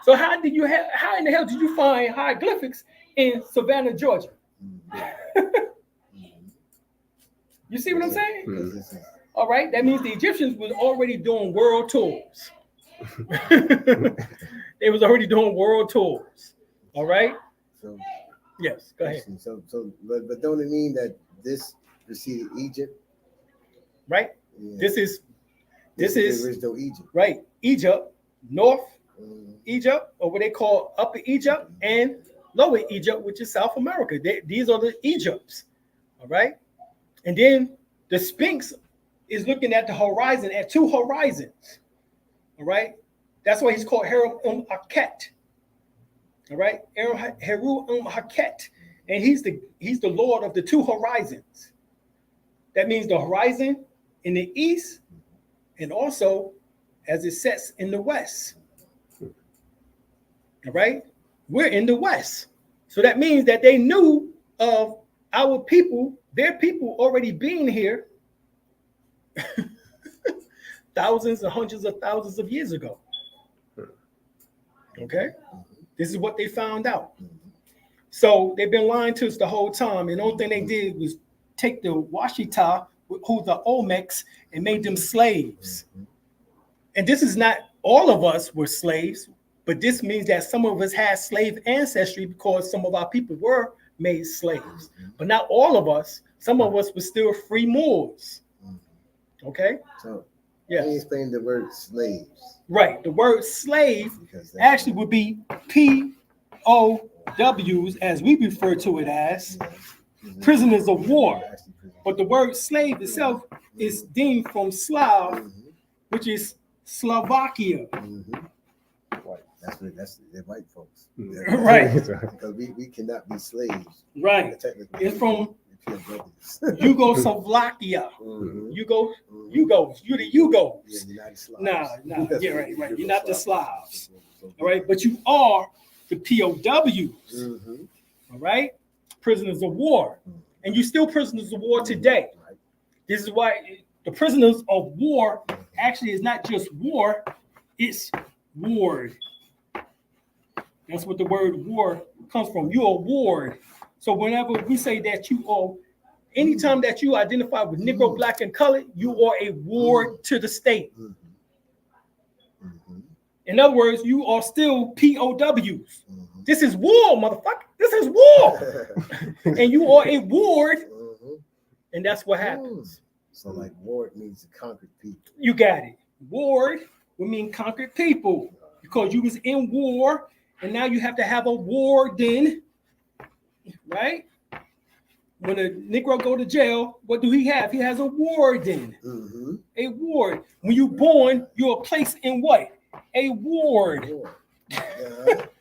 So how in the hell did you find hieroglyphics in Savannah, Georgia? You see what I'm saying? All right, that means the Egyptians was already doing world tours. They was already doing world tours. All right. So yes, go ahead. But don't it mean that this preceded Egypt? Right. Yeah. This is original Egypt. Right. Egypt, North Egypt, or what they call Upper Egypt, and Lower Egypt, which is South America. These are the Egypts. All right. And then the Sphinx is looking at the horizon, at two horizons. All right. That's why he's called Heru Haket. All right. Heru Haket. And he's the Lord of the two horizons. That means the horizon in the east, and also as it sets in the west. All right. We're in the west. So that means that they knew of our people, their people already being here thousands and hundreds of thousands of years ago. Okay? This is what they found out. So they've been lying to us the whole time. And the only thing they did was take the Washita, who the Olmecs, and made them slaves. And this is not all of us were slaves, but this means that some of us had slave ancestry because some of our people were made slaves. But not all of us. Some of us were still free Moors. Okay? So, yeah. Can you explain the word slaves? Right. The word slave actually would be POWs, as we refer to it as, prisoners of war. But the word slave itself is deemed from Slav, which is Slovakia. That's the white folks. Right. Because we cannot be slaves. Right. It's from Yugoslavia. Yugos. You're the Yugos. Nah. Yeah, right. You're not the Slavs. All right. But you are the POWs. All right. Prisoners of war. And you're still prisoners of war today. This is why the prisoners of war actually is not just war, it's ward. That's what the word war comes from. You're a ward. So whenever we say that you are, anytime that you identify with Negro, Black, and colored, you are a ward to the state. In other words, you are still POWs. This is war, motherfucker. This is war. And you are a ward, and that's what happens. So like ward means conquered people. You got it. Ward would mean conquered people because you was in war, and now you have to have a warden, right? When a Negro go to jail, what do he have? He has a warden, a ward. When you born, you're placed in what? A ward.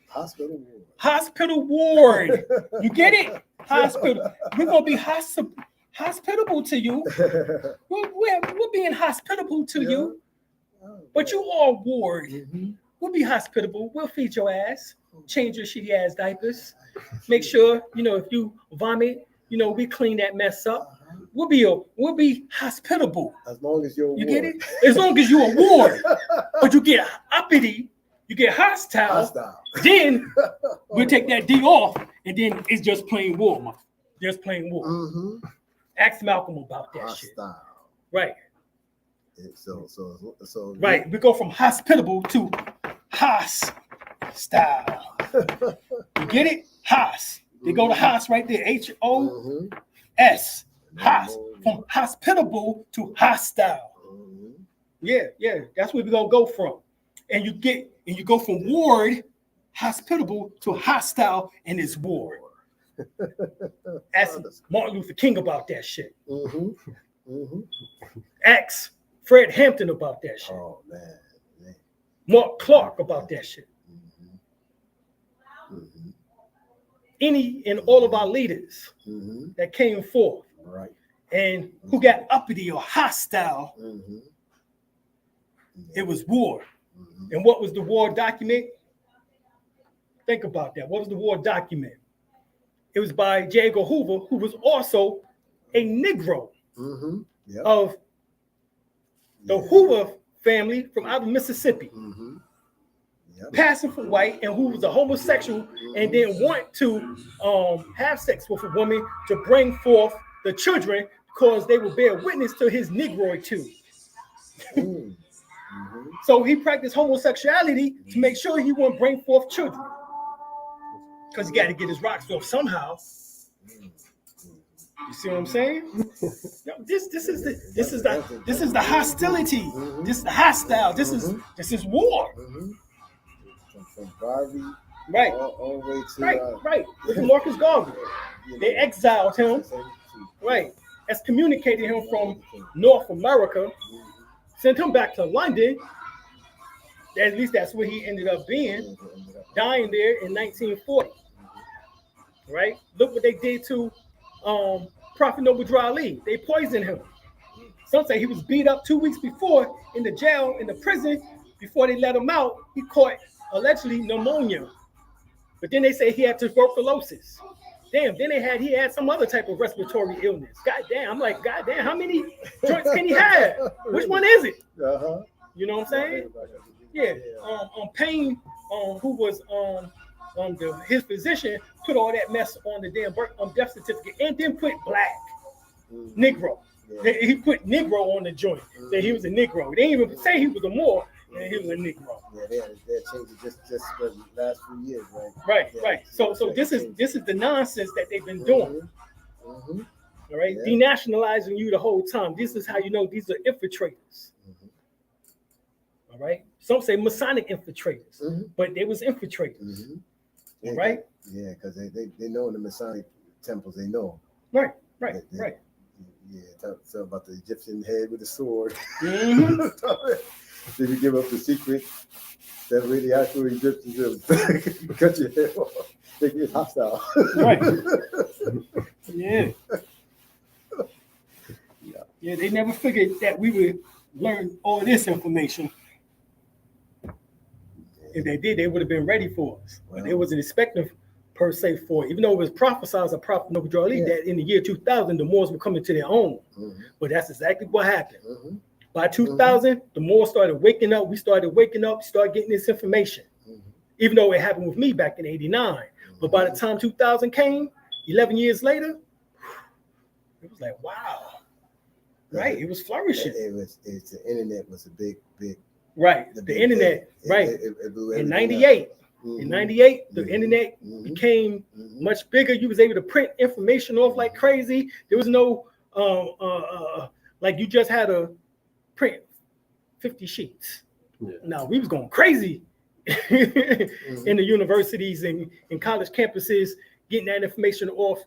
Hospital ward. Hospital ward. You get it? Hospital. We're gonna be hospitable to you. We're being hospitable to you. But you are a ward. We'll be hospitable. We'll feed your ass, change your shitty ass diapers, make sure if you vomit, we clean that mess up. We'll be hospitable. As long as you're a ward. You get it? As long as you're a ward. But you get uppity, you get hostile. Then we'll take that D off, and then it's just plain war, man. Just plain war. Ask Malcolm about that shit. Right. So right. We go from hospitable to hostile. You get it? Hos. They go to hos right there. HOS. Hos. From hospitable to hostile. Yeah. That's where we're gonna go from. And you go from ward, hospitable to hostile, and it's war. Ask Martin Luther King about that shit. Ask Fred Hampton about that shit. Oh man. Mark Clark about that shit. Any and all of our leaders that came forth, right, and who got uppity or hostile, it was war. And what was the war document? Think about that. What was the war document? It was by J. Edgar Hoover, who was also a Negro of the Hoover family from out of Mississippi, passing for white, and who was a homosexual and didn't want to have sex with a woman to bring forth the children because they would bear witness to his Negroitude. So he practiced homosexuality to make sure he wouldn't bring forth children, because he got to get his rocks off somehow. You see what I'm saying? This is the hostility. This is the hostile. This is war. From Garvey, right, all the way to right. Look at Marcus Garvey. They exiled him, right, excommunicated him from North America, sent him back to London. At least that's where he ended up being, dying there in 1940. Right? Look what they did to Prophet Noble Ali. They poisoned him. Some say he was beat up 2 weeks before in the jail, in the prison. Before they let him out, he caught allegedly pneumonia. But then they say he had tuberculosis. Damn, then he had some other type of respiratory illness. God damn, I'm like, God damn, how many joints can he have? Which one is it? Uh-huh. You know what I'm saying? Yeah. Payne, who was his physician, put all that mess on the damn death certificate and then put black, Negro. Yeah. He put Negro on the joint. That he was a Negro. They didn't even say he was a Moor, and he was a Negro. Yeah, they changed it just for the last few years, right? Right. So this is the nonsense that they've been doing. Mm-hmm. All right, Yeah. denationalizing you the whole time. This is how you know these are infiltrators. All right. Some say Masonic infiltrators, but they was infiltrators. Yeah, Right? Yeah, because they know in the Masonic temples, they know. Right. Yeah, talk about the Egyptian head with the sword. Mm-hmm. Did you give up the secret that really actual Egyptians cut your head off? They get hostile. Right. Yeah. Yeah, they never figured that we would learn all this information. If they did, they would have been ready for us. But they wasn't expecting per se for it. Even though it was prophesied a prophet that in the year 2000, the Moors were coming to their own. But that's exactly what happened. By 2000, the Moors started waking up. We started waking up, started getting this information. Even though it happened with me back in 89. But by the time 2000 came, 11 years later, it was like, wow. Right? It was flourishing. It's the internet was a big. Right. The internet, right. In 98. In 98, the internet became much bigger. You was able to print information off like crazy. There was no like you just had to print 50 sheets. Yeah. No, we was going crazy in the universities and in college campuses, getting that information off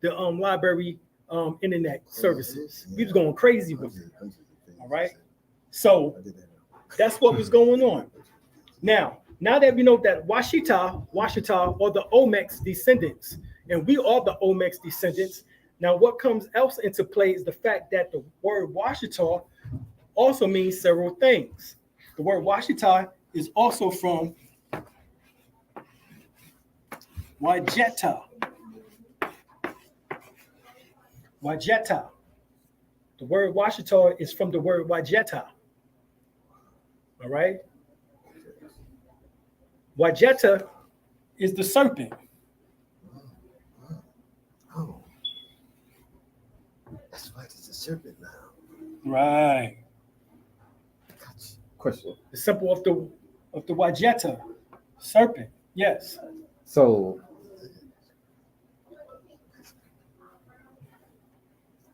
the library internet services. We was going crazy with it. All right. So that's what was going on. Now that we know that Washita, are the Olmec's descendants, and we are the Olmec's descendants. Now, what comes else into play is the fact that the word Washita also means several things. The word Washita is also from Wajeta. The word Washita is from the word Wajeta. All right. Wajeta is the serpent. Oh, that's why it's a serpent now. Right. Gotcha. Question. The symbol of the Wajeta, serpent. Yes. So,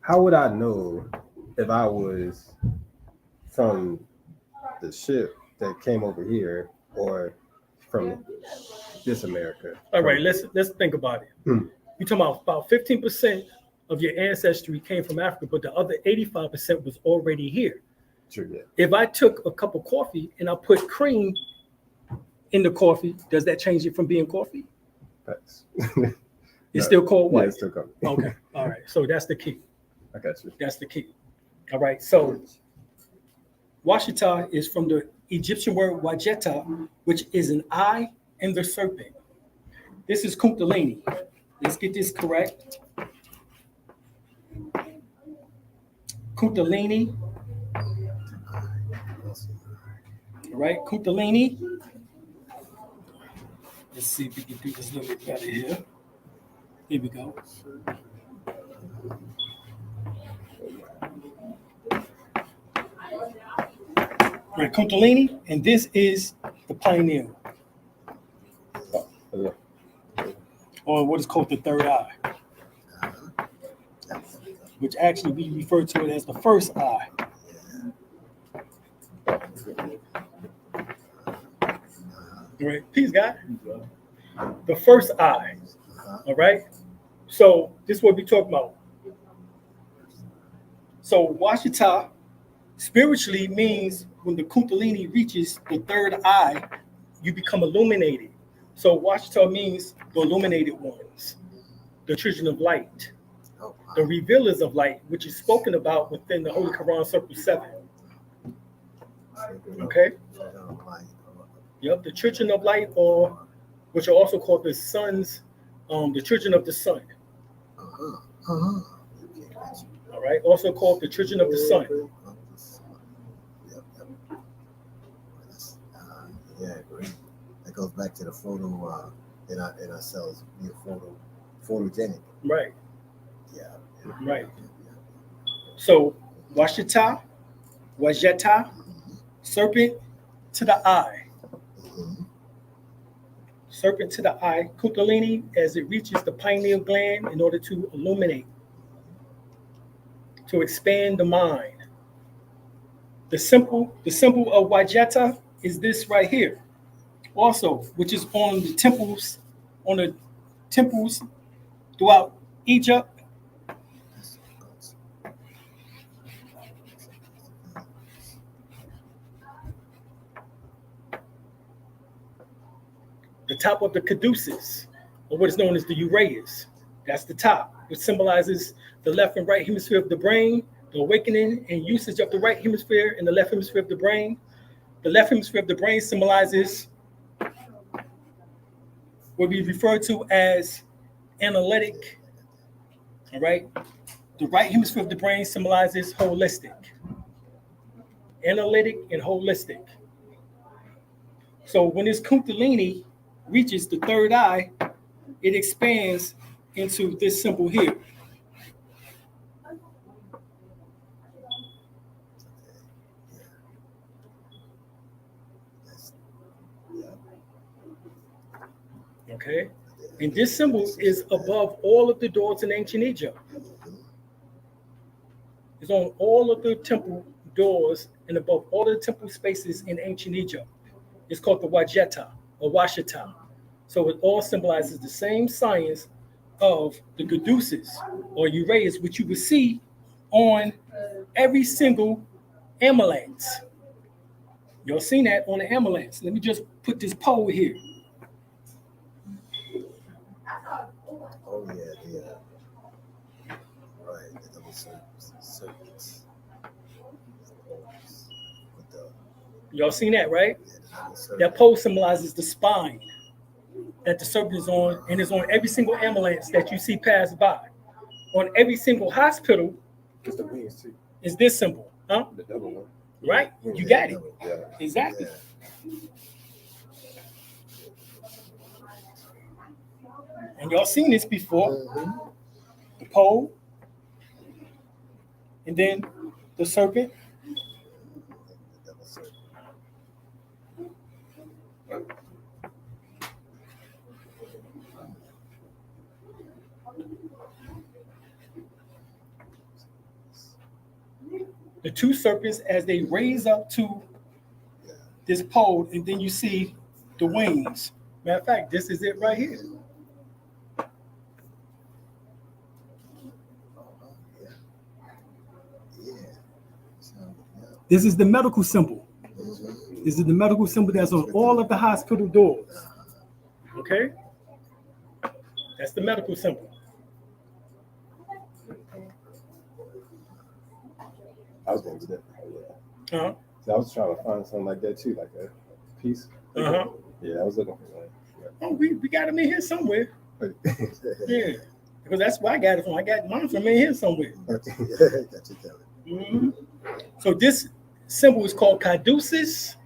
how would I know if I was from the ship that came over here or from this America? All right, let's think about it. You're talking about 15% of your ancestry came from Africa, but the other 85% was already here. True, yeah. If I took a cup of coffee and I put cream in the coffee, does that change it from being coffee? Thanks. It's still called what? Yeah, it's still coming. Okay, all right. So that's the key. I got you. That's the key. All right. So Washita is from the Egyptian word Wajeta, which is an eye and the serpent. This is Kundalini. Let's get this correct. Kundalini. All right, Kundalini. Let's see if we can do this a little bit better here. Here we go. Right, Kundalini, and this is the pineal, or what is called the third eye, which actually we refer to it as the first eye. All right, peace, God. The first eye. All right. So this is what we talk about. So Washita spiritually means when the Kundalini reaches the third eye, you become illuminated. So Washita means the illuminated ones, the children of light, the revealers of light, which is spoken about within the Holy Quran, Serpent 7. Okay. Yep, the children of light, or which are also called the sons the children of the sun. Okay, gotcha. All right, also called the children of the sun. Yep. Yeah, great. That goes back to the photo in our cells being photogenic. Right, Yeah. right. So Washita, Wajeta, serpent to the eye. Mhm. Serpent to the eye. Kundalini as it reaches the pineal gland in order to illuminate, to expand the mind. The symbol of Wajeta is this right here. Also, which is on the temples throughout Egypt. The top of the caduceus, or what is known as the uraeus. That's the top, which symbolizes the left and right hemisphere of the brain, the awakening and usage of the right hemisphere and the left hemisphere of the brain. The left hemisphere of the brain symbolizes what we refer to as analytic. All right. The right hemisphere of the brain symbolizes holistic. Analytic and holistic. So when this Kundalini reaches the third eye, it expands into this symbol here. Okay? And this symbol is above all of the doors in ancient Egypt. It's on all of the temple doors and above all of the temple spaces in ancient Egypt. It's called the Wajeta or Washita. So it all symbolizes the same science of the caduceus or uraeus, which you will see on every single amulet. You'll see that on the amulets. Let me just put this pole here. Oh yeah, right. The double serpents. Y'all seen that, right? Yeah, that pole symbolizes the spine that the serpent is on, and is on every single ambulance that you see pass by. On every single hospital It's the wings too. is this symbol, huh? The double one. Right? You got it. Yeah. Exactly. And y'all seen this before. The pole, and then the serpent. The two serpents as they raise up to this pole, and then you see the wings. Matter of fact, this is it right here. This is the medical symbol. This is the medical symbol that's on all of the hospital doors. Okay? That's the medical symbol. I was going to do that. Yeah. Uh-huh. So I was trying to find something like that too, like a piece. Uh-huh. Yeah, I was looking for one. Yeah. Oh, we got them in here somewhere. Yeah. Because that's where I got it from. I got mine from in here somewhere. Mm-hmm. So this symbol is called caduceus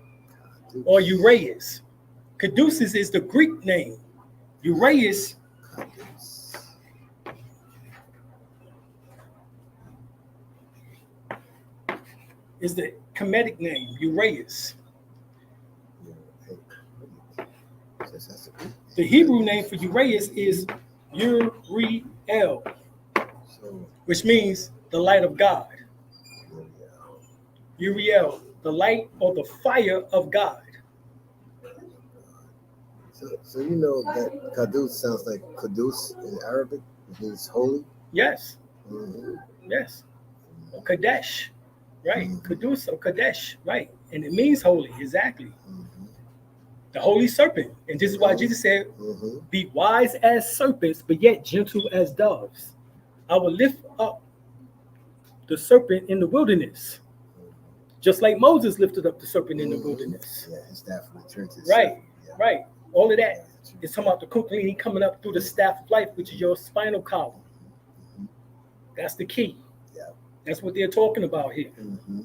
or uraeus. Caduceus is the Greek name. Uraeus is the Kemetic name, Uraeus. The Hebrew name for Uraeus is Uriel, which means the light of God. Uriel, the light or the fire of God. So you know that Qudus sounds like Qudus in Arabic. It means holy. Yes. Mm-hmm. Yes. Or Kadesh. Right. Mm-hmm. Qudus or Kadesh. Right. And it means holy. Exactly. Mm-hmm. The holy serpent. And this is why Jesus said, be wise as serpents, but yet gentle as doves. I will lift up the serpent in the wilderness. Just like Moses lifted up the serpent in the wilderness. Yeah, his staff returned to Right. Right. All of that It's talking about the Kundalini coming up through the staff of life, which is your spinal column. That's the key. Yeah. That's what they're talking about here. Mm-hmm.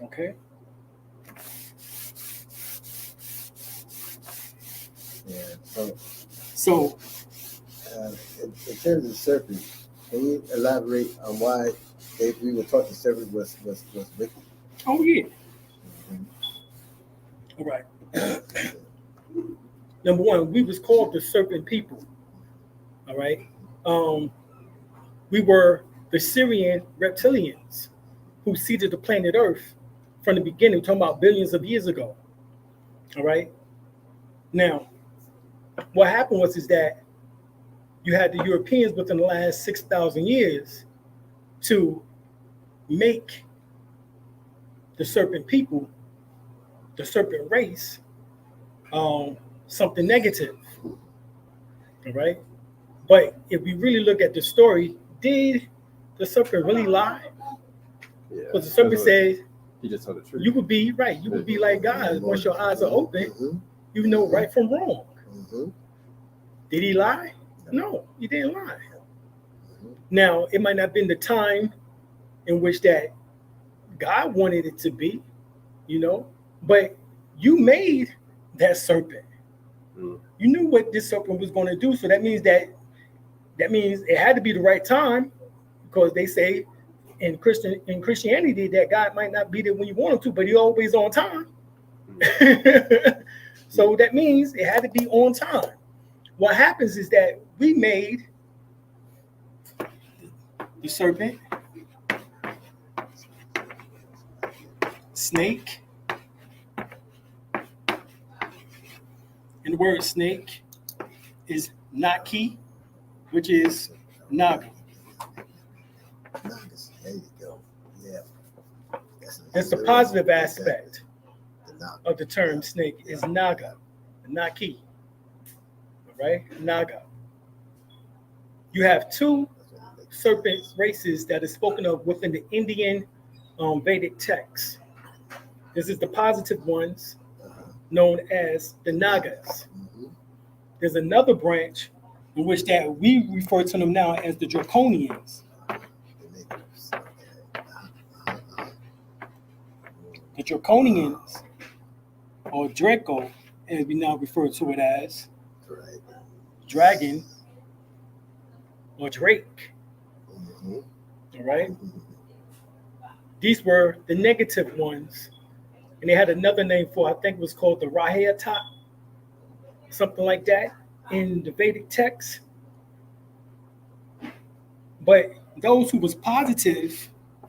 Okay. Yeah. So In terms of serpent, can you elaborate on why we were taught the serpent was wicked? oh yeah. Mhm. All right. Number one, we was called the serpent people. All right. We were the Syrian reptilians who seeded the planet Earth from the beginning, talking about billions of years ago. All right. Now, what happened is that you had the Europeans within the last 6,000 years to make the serpent people, the serpent race, something negative. All right. But if we really look at the story, did the serpent really lie? Yeah. Because the serpent said, he just told the truth. you would be right. You would be like God. Once your eyes are open, Mm-hmm. you know right from wrong. Mm-hmm. Did he lie? No, he didn't lie. Mm-hmm. Now, it might not have been the time in which that God wanted it to be, but you made that serpent. Mm. You knew what this serpent was going to do. So that means it had to be the right time, because they say in Christianity that God might not be there when you want him to, but he's always on time. So that means it had to be on time. What happens is that we made the serpent, snake, and the word snake is Naki, which is Naga. Nagas. There you go. Yeah. That's the positive aspect The Naga. of the term snake is Naga, Naki. All right, Naga. You have two serpent races that is spoken of within the Indian Vedic texts. This is the positive ones, known as the Nagas. Mm-hmm. There's another branch in which that we refer to them now as the Draconians. The negatives. Okay. The Draconians, or Draco, as we now refer to it as, Right. dragon, or Drake. Mm-hmm. All right? Mm-hmm. These were the negative ones. And they had another name for, I think it was called the Rahayata, something like that in the Vedic text. But those who was positive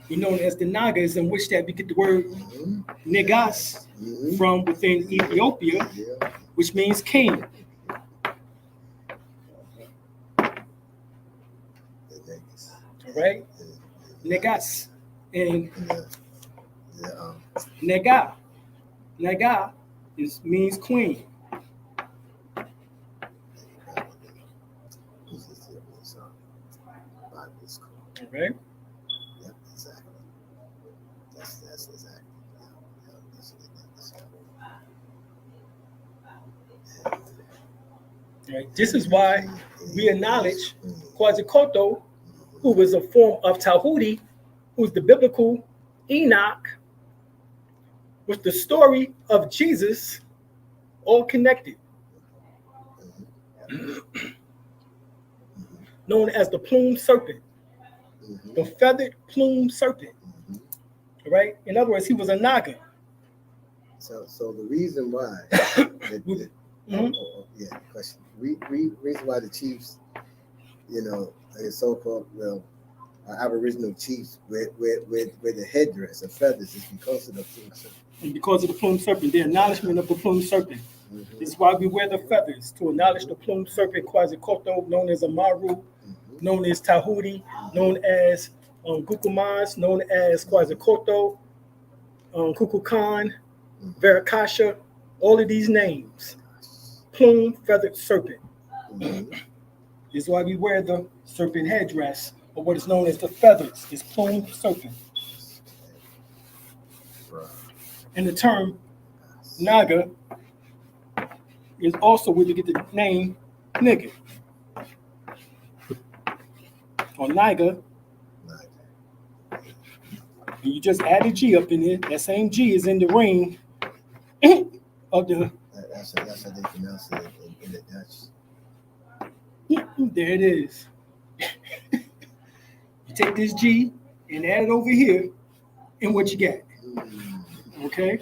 were known as the Nagas, in which that we get the word Mm-hmm. Negas Mm-hmm. from within Ethiopia, Yeah. which means king. The Negas. All right? The Negas. And the Nega. Nega means queen. who's this here? It's, Bible school. All right? Yep, exactly. That's exactly. Yeah, that's All right? This is why we acknowledge Quetzalcoatl, who was a form of Tahuti, who's the biblical Enoch, with the story of Jesus all connected, known as the plumed serpent, Mm-hmm. the feathered plumed serpent. Mm-hmm. All right? In other words, he was a Naga. So the reason why, Mhm. yeah, question. Reason why the chiefs, so-called Aboriginal chiefs wear the headdress of feathers is because of the plumed serpent. And because of the plumed serpent, the acknowledgement of the plumed serpent. Mm-hmm. This is why we wear the feathers, to acknowledge the plumed serpent, Quetzalcoatl, known as Amaru, Mm-hmm. known as Tahuti, known as Gukumas, known as Quetzalcoatl, Kukulkan, Verakasha, all of these names. Plume feathered serpent. Mm-hmm. This is why we wear the serpent headdress, or what is known as the feathers, this plumed serpent. Right. And the term Naga is also where you get the name nigga or Niger. And you just add a G up in there. That same G is in the ring of the. That's how they pronounce it in the Dutch. Yeah, there it is. You take this G and add it over here, and what you get? Okay.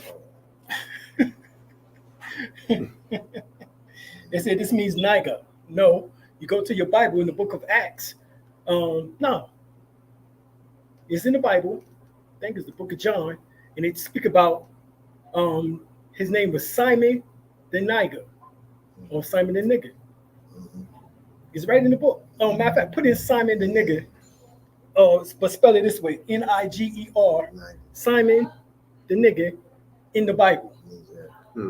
They said this means Niger. No, you go to your Bible in the book of Acts. No, it's in the Bible. I think it's the book of John, and it speak about his name was Simon the Niger, or Simon the Nigger. It's right in the book. Matter of fact, put in Simon the Nigger, but spell it this way: Niger. Simon the Nigger in the Bible.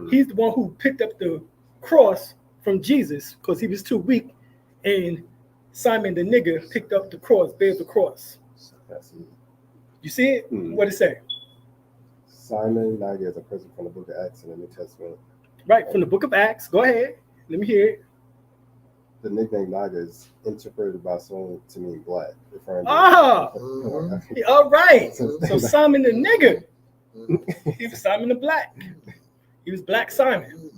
He's the one who picked up the cross from Jesus because he was too weak, and Simon the Nigger picked up the cross, bears the cross. You see it? What it say? Simon Niger is a person from the book of Acts in the New Testament. Right, from the book of Acts. Go ahead. Let me hear it. The nickname Niger is interpreted by some to mean black, referring to all right. So Simon the Nigger, he was Simon the Black. He was Black Simon.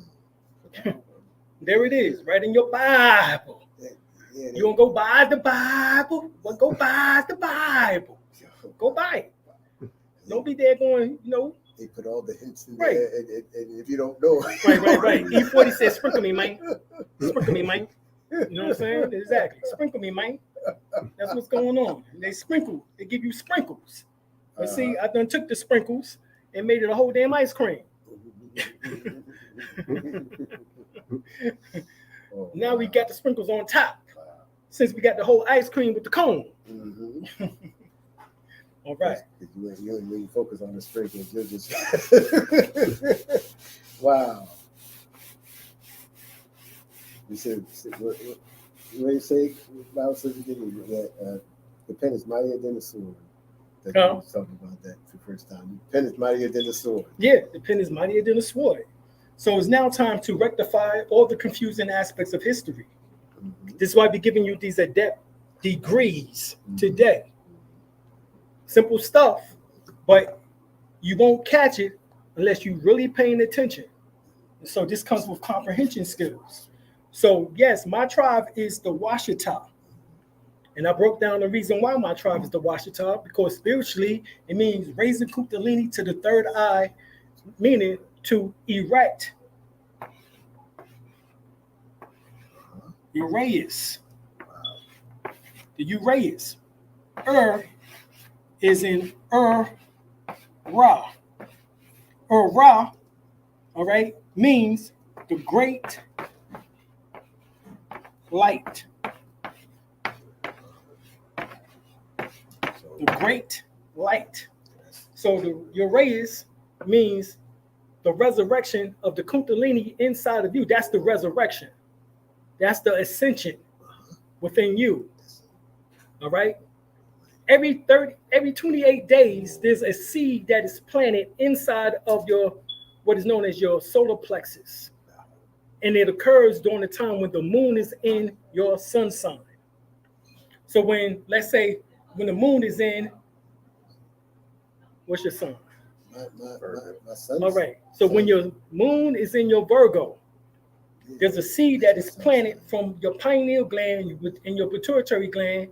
There it is, right in your Bible. You want to go buy the Bible? Well, go buy the Bible. Go buy it. Don't be there going, They put all the hints in right. there, and if you don't know. Right. E40 says, sprinkle me, man. Sprinkle me, man. You know what I'm saying? Exactly. Sprinkle me, man. That's what's going on. They sprinkle. They give you sprinkles. But see, I done took the sprinkles and made it a whole damn ice cream. Now we got the sprinkles on top. Since we got the whole ice cream with the cone. All right. You really focus on the sprinkles. You're just wow. You said what you say? Bible says that the pen is mightier than the sword. That you was talking about that for the first time. The pen is mightier than the sword. Yeah, the pen is mightier than the sword. So it's now time to rectify all the confusing aspects of history. This is why we're giving you these ADEPT degrees today. Simple stuff, but you won't catch it unless you're really paying attention. So this comes with comprehension skills. So yes, my tribe is the Washita. And I broke down the reason why my tribe is the Washita, because spiritually it means raising Kundalini to the third eye, meaning to erect. Uraeus. The Uraeus. Is in Ra. Ra, all right, means the great light. The great light. So the Uraeus means the resurrection of the Kundalini inside of you. That's the resurrection. That's the ascension within you. All right. Every 28 days, there's a seed that is planted inside of your, what is known as your solar plexus. And it occurs during the time when the moon is in your sun sign. So when, let's say, when the moon is in, what's your sun? My sun. All right. So when your moon is in your Virgo, there's a seed that is planted from your pineal gland and your pituitary gland.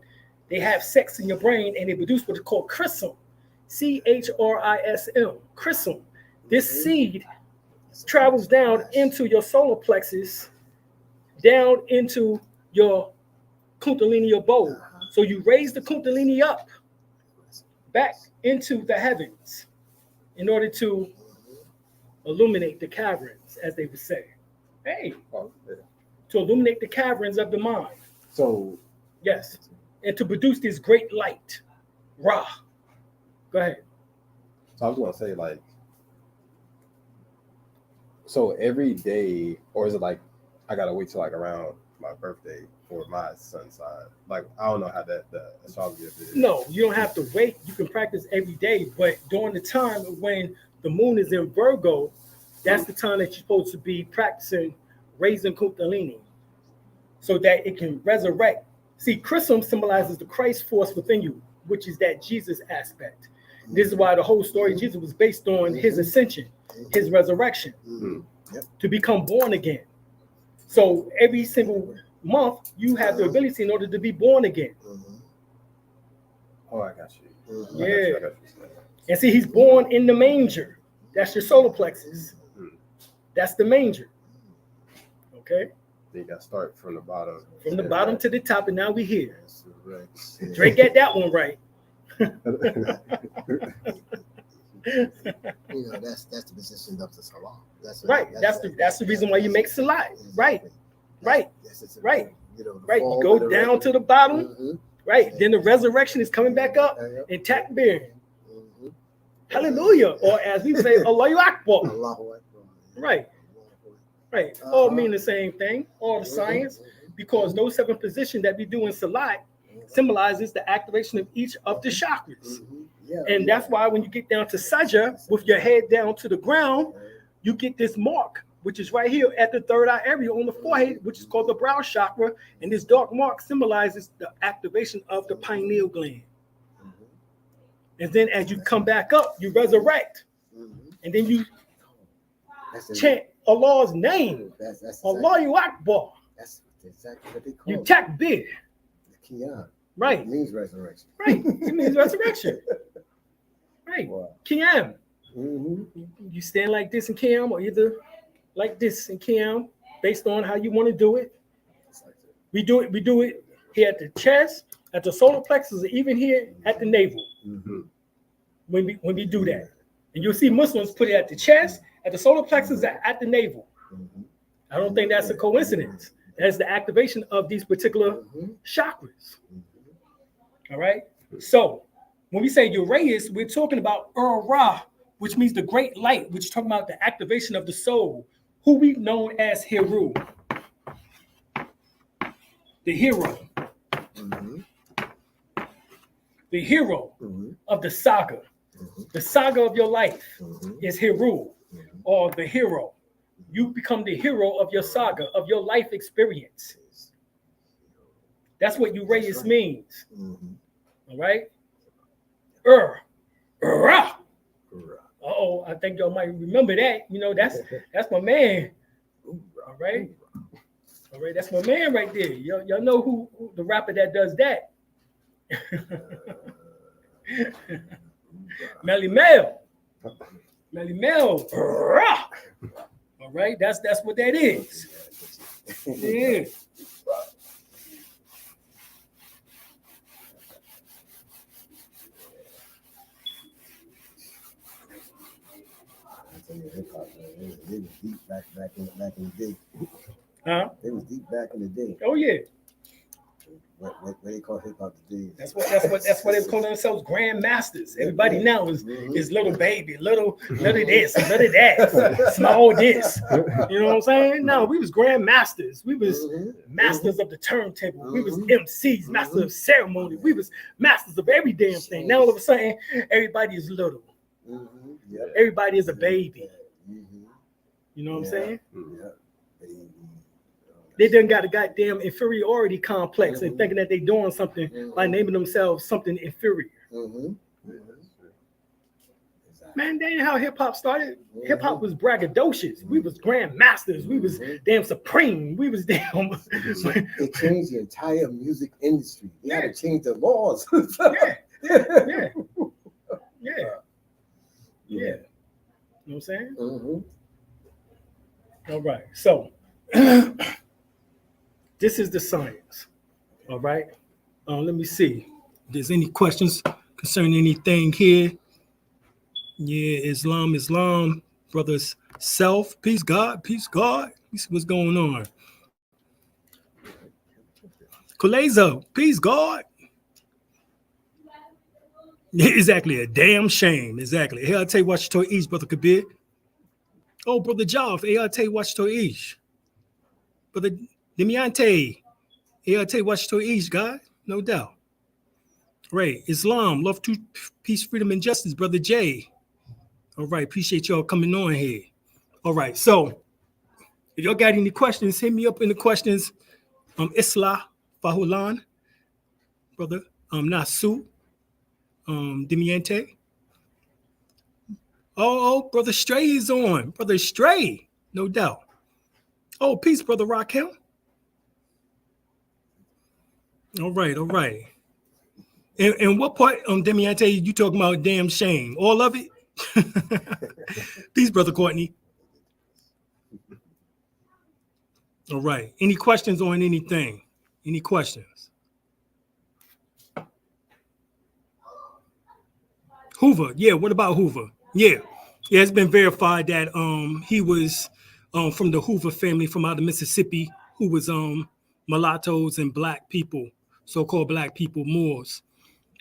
They have sex in your brain and they produce what is called chrism. CHRISM. Chrism. This seed travels down into your solar plexus, down into your Kundalini, your bowl. So you raise the Kundalini up back into the heavens in order to illuminate the caverns, as they would say. Hey, to illuminate the caverns of the mind. So, yes. And to produce this great light. Ra. Go ahead. So I was going to say, like, so every day, or is it like, I got to wait till like around my birthday for my sun sign? Like, I don't know how the astrology of it is. No, you don't have to wait. You can practice every day. But during the time when the moon is in Virgo, that's the time that you're supposed to be practicing raising Kundalini so that it can resurrect. See, Chrism symbolizes the Christ force within you, which is that Jesus aspect. This is why the whole story of Jesus was based on his ascension, his resurrection, to become born again. So every single month, you have the ability in order to be born again. Oh, I got you. Yeah. I got you. And see, he's born in the manger. That's your solar plexus. That's the manger. Okay? You got to start from the bottom. From the bottom to the top, and now we here. Resurrection. Drake got that one right. You know, that's the position of the salah. That's Right. That's the reason why you make salat. Right. Right. Right. You know, Right. You go down to the bottom. Right. Then the resurrection is coming back up and takbir. Hallelujah. Or as we say, Allahu Akbar. Allahu Akbar. Right. Right. All mean the same thing. All the science. Because those 7 positions that we do in salat symbolizes the activation of each of the chakras. And that's why when you get down to sajda with your head down to the ground, you get this mark, which is right here at the third eye area on the forehead, which is called the brow chakra. And this dark mark symbolizes the activation of the pineal gland. And then as you come back up, you resurrect. And then you chant Allah's name. Allahu Akbar. That's exactly what they call You it. takbir. The Qiyam. Right. It means resurrection. Right. It means resurrection. Right. Wow. Qiyam. You stand like this in Qiyam, or either like this in Qiyam, based on how you want to do it. We do it here at the chest, at the solar plexus, or even here at the navel. When we do that. And you'll see Muslims put it at the chest, at the solar plexus, at the navel. I don't think that's a coincidence. That's the activation of these particular chakras. All right. So when we say Uraeus, we're talking about Ra, which means the great light, which is talking about the activation of the soul, who we know as Heru, the hero, the hero of the saga. The saga of your life is Heru, or the hero. You become the hero of your saga, of your life experience. That's what Uraeus means. All right? Ra. Uh-oh, I think y'all might remember that. You know, that's my man. All right? All right, that's my man right there. Y'all know who the rapper that does that. Melly Mel. Melly Mel. Rah. All right, that's what that is. Yeah. Hip hop, man. They was deep back in the day. Huh? They was deep back in the day. Oh yeah. What they call hip hop today. That's what they call themselves grand masters. Everybody now is little baby, little this, little that, small this. You know what I'm saying? No, we was grand masters. We was masters of the turntable. We was MCs, masters of ceremony. We was masters of every damn thing. Now all of a sudden, everybody is little. Everybody is a baby. You know what I'm saying? They done got a goddamn inferiority complex and thinking that they're doing something by naming themselves something inferior. Man, that ain't how hip hop started. Hip hop was braggadocious. We was grand masters. We was damn supreme. We was damn. It changed the entire music industry. They had to change the laws. Yeah. You know what I'm saying? All right. So this is the science. All right. Let me see. If there's any questions concerning anything here? Yeah, Islam, brothers. Self, peace, God. Let me see what's going on. Kuleza, peace, God. Exactly, a damn shame. Exactly. Hey, I'll tell you what you told East, Brother Kabir. Oh, Brother Joff. Hey, I'll tell you what you told East. Brother Demiante. Hey, I'll tell you what you told East, God. No doubt. Right. Islam, love, truth, peace, freedom, and justice, Brother Jay. All right. Appreciate y'all coming on here. All right. So If y'all got any questions, hit me up in the questions. Isla Fahulan, brother. Nasu, Dimiente. Oh, brother Stray is on. Brother Stray, no doubt. Oh, peace, brother Raquel. All right. And what part, Demiante, you talking about damn shame? All of it? Peace, brother Courtney. All right. Any questions on anything? Any questions? Hoover. Yeah, what about Hoover? Yeah, it's been verified that he was from the Hoover family from out of Mississippi, who was mulattoes and black people, so-called black people, Moors.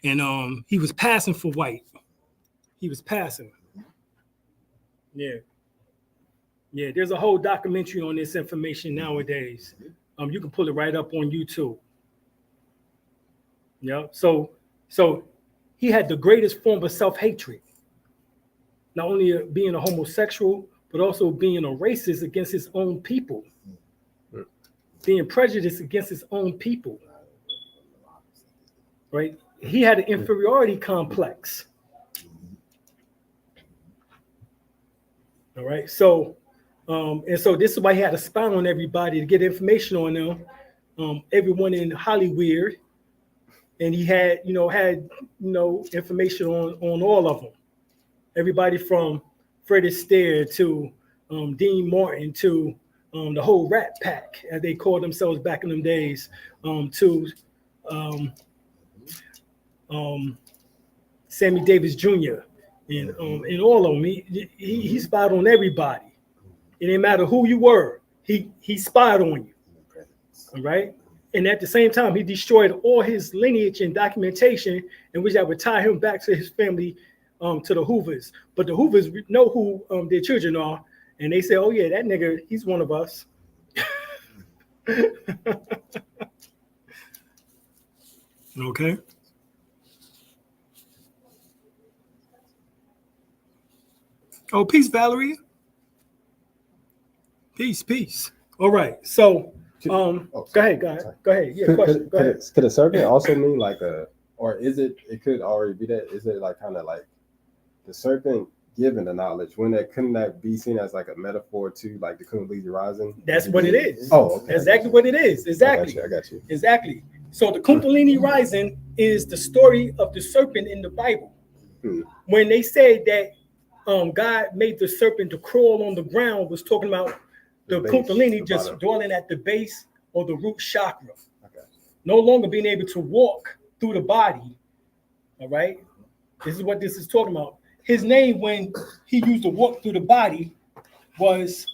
And he was passing for white. He was passing. Yeah. Yeah, there's a whole documentary on this information nowadays. You can pull it right up on YouTube. Yeah. So he had the greatest form of self-hatred. Not only being a homosexual, but also being a racist against his own people. Being prejudiced against his own people. Right? He had an inferiority complex. All right. So so this is why he had to spy on everybody to get information on them. Everyone in Hollywood, and he had information on all of them. Everybody from Fred Astaire to Dean Martin to the whole Rat Pack, as they called themselves back in them days, to Sammy Davis Jr. and all of them. He spied on everybody. It didn't matter who you were. He spied on you. All right. And at the same time, he destroyed all his lineage and documentation, in which that would tie him back to his family, to the Hoovers. But the Hoovers know who their children are, and they say, "Oh yeah, that nigga, he's one of us." Okay. Oh, peace, Valerie. Peace. All right. So, go ahead. Yeah, question. Go ahead. Could a serpent also mean like or is it could already be that? Is it like kind of like the serpent given the knowledge? Couldn't that be seen as like a metaphor to like the Kundalini rising? That's what it is. Oh, okay. Exactly what it is. Exactly. I got you. Exactly. So the Kundalini rising is the story of the serpent in the Bible. When they said that God made the serpent to crawl on the ground, was talking about the Kundalini just dwelling at the base or the root chakra. Okay. No longer being able to walk through the body. All right. This is what this is talking about. His name, when he used to walk through the body, was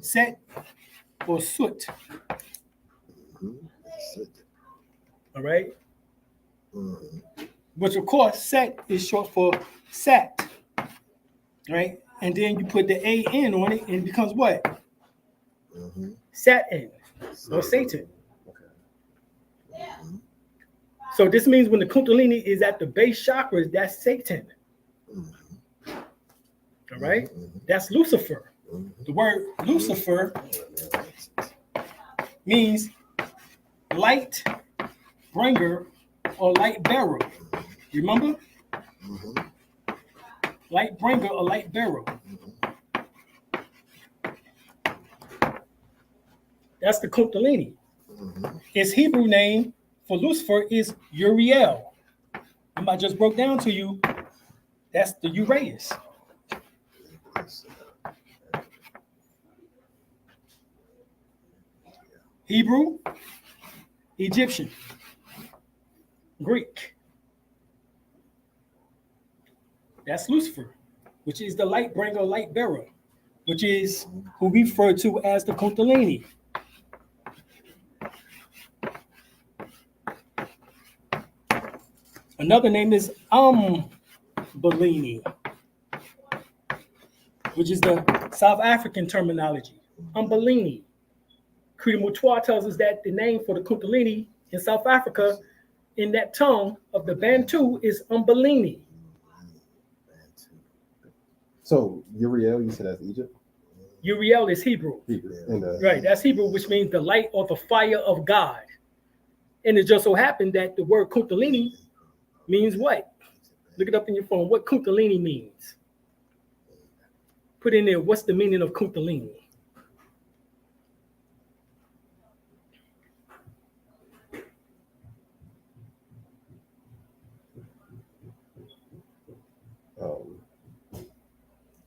Set or Soot. All right. Which of course, Set is short for Sat. Right. And then you put the A-N on it, and it becomes what? Saturn or Satan. So this means when the Kundalini is at the base chakras, that's Satan. All right? That's Lucifer. The word Lucifer means light bringer or light bearer. Remember? Light bringer or light bearer. That's the Kundalini. His Hebrew name for Lucifer is Uriel. I just broke down to you. That's the Uraeus. Hebrew, Egyptian, Greek. That's Lucifer, which is the light bringer, light bearer, which is who we refer to as the Kundalini. Another name is Umbelini, which is the South African terminology. Umbelini. Credo Mutua tells us that the name for the Kundalini in South Africa, in that tongue of the Bantu, is Umbelini. So Uriel, you said that's Egypt? Uriel is Hebrew. Right, that's Hebrew, which means the light or the fire of God. And it just so happened that the word Kundalini means what? Look it up in your phone. What Kundalini means. Put in there, what's the meaning of Kundalini?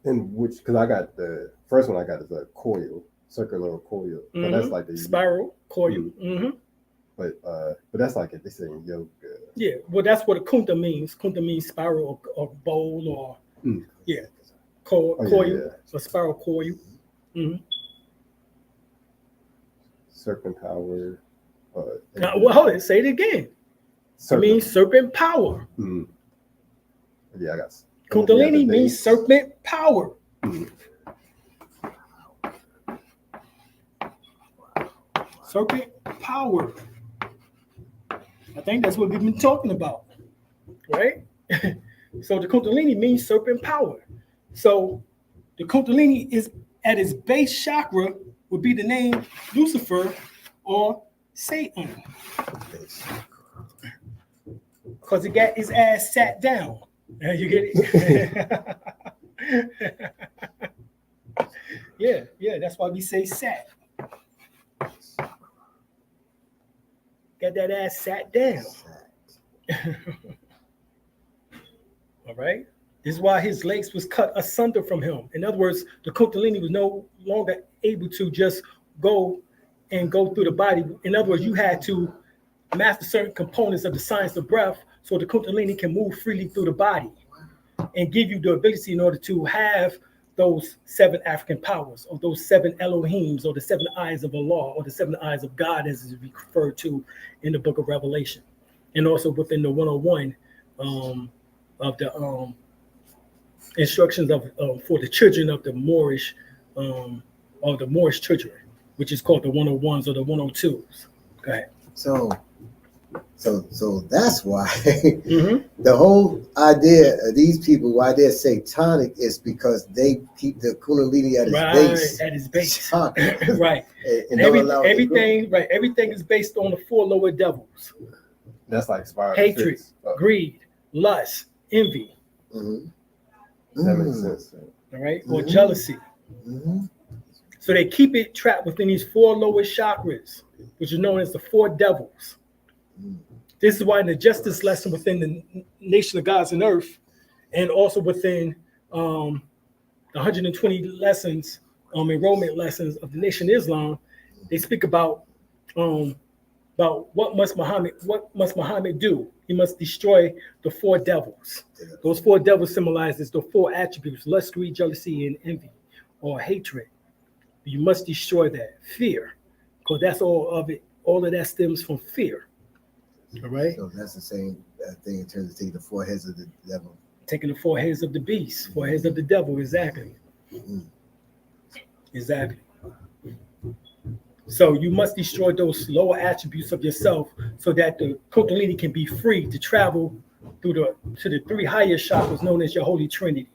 In which, because I got the first one I got is a coil, circular coil. But that's like the spiral coil. But that's like they say in yoga. Yeah, well, that's what a kunta means. Kunta means spiral or bowl or coil, a spiral coil. Serpent power. Well, hold it. Say it again. Serpent. It means serpent power. Yeah, I got. Kundalini means serpent power. Serpent power. I think that's what we've been talking about, right? So the Kundalini means serpent power. So the Kundalini is at its base chakra would be the name Lucifer or Satan, because he got his ass sat down. You get it? Yeah, that's why we say sat. Got that ass sat down. All right? This is why his legs was cut asunder from him. In other words, the Kundalini was no longer able to just go through the body. In other words, you had to master certain components of the science of breath so the Kundalini can move freely through the body and give you the ability in order to have those 7 African powers, or those 7 Elohims, or the 7 eyes of Allah, or the 7 eyes of God, as is referred to in the book of Revelation. And also within the 101 of the instructions of for the children of the Moorish, or the Moorish children, which is called the 101s or the 102s. Go ahead. So that's why the whole idea of these people, why they're satanic, is because they keep the Kundalini at its base. Right. And everything is based on the 4 lower devils. That's like spiral. Hatred, greed, lust, envy. That makes sense. All right, or jealousy. So they keep it trapped within these 4 lower chakras, which is known as the 4 devils. This is why in the justice lesson within the Nation of Gods and Earth, and also within the 120 lessons, enrollment lessons of the Nation of Islam, they speak about what must Muhammad do. He must destroy the 4 devils. Those 4 devils symbolizes the 4 attributes: lust, greed, jealousy, and envy, or hatred. You must destroy that. Fear, because that's all of it. All of that stems from fear. All right. So that's the same thing in terms of taking the 4 heads of the devil. Taking the 4 heads of the beast, 4 heads of the devil. Exactly. Exactly. So you must destroy those lower attributes of yourself so that the Kundalini can be free to travel to the 3 higher chakras known as your Holy Trinity.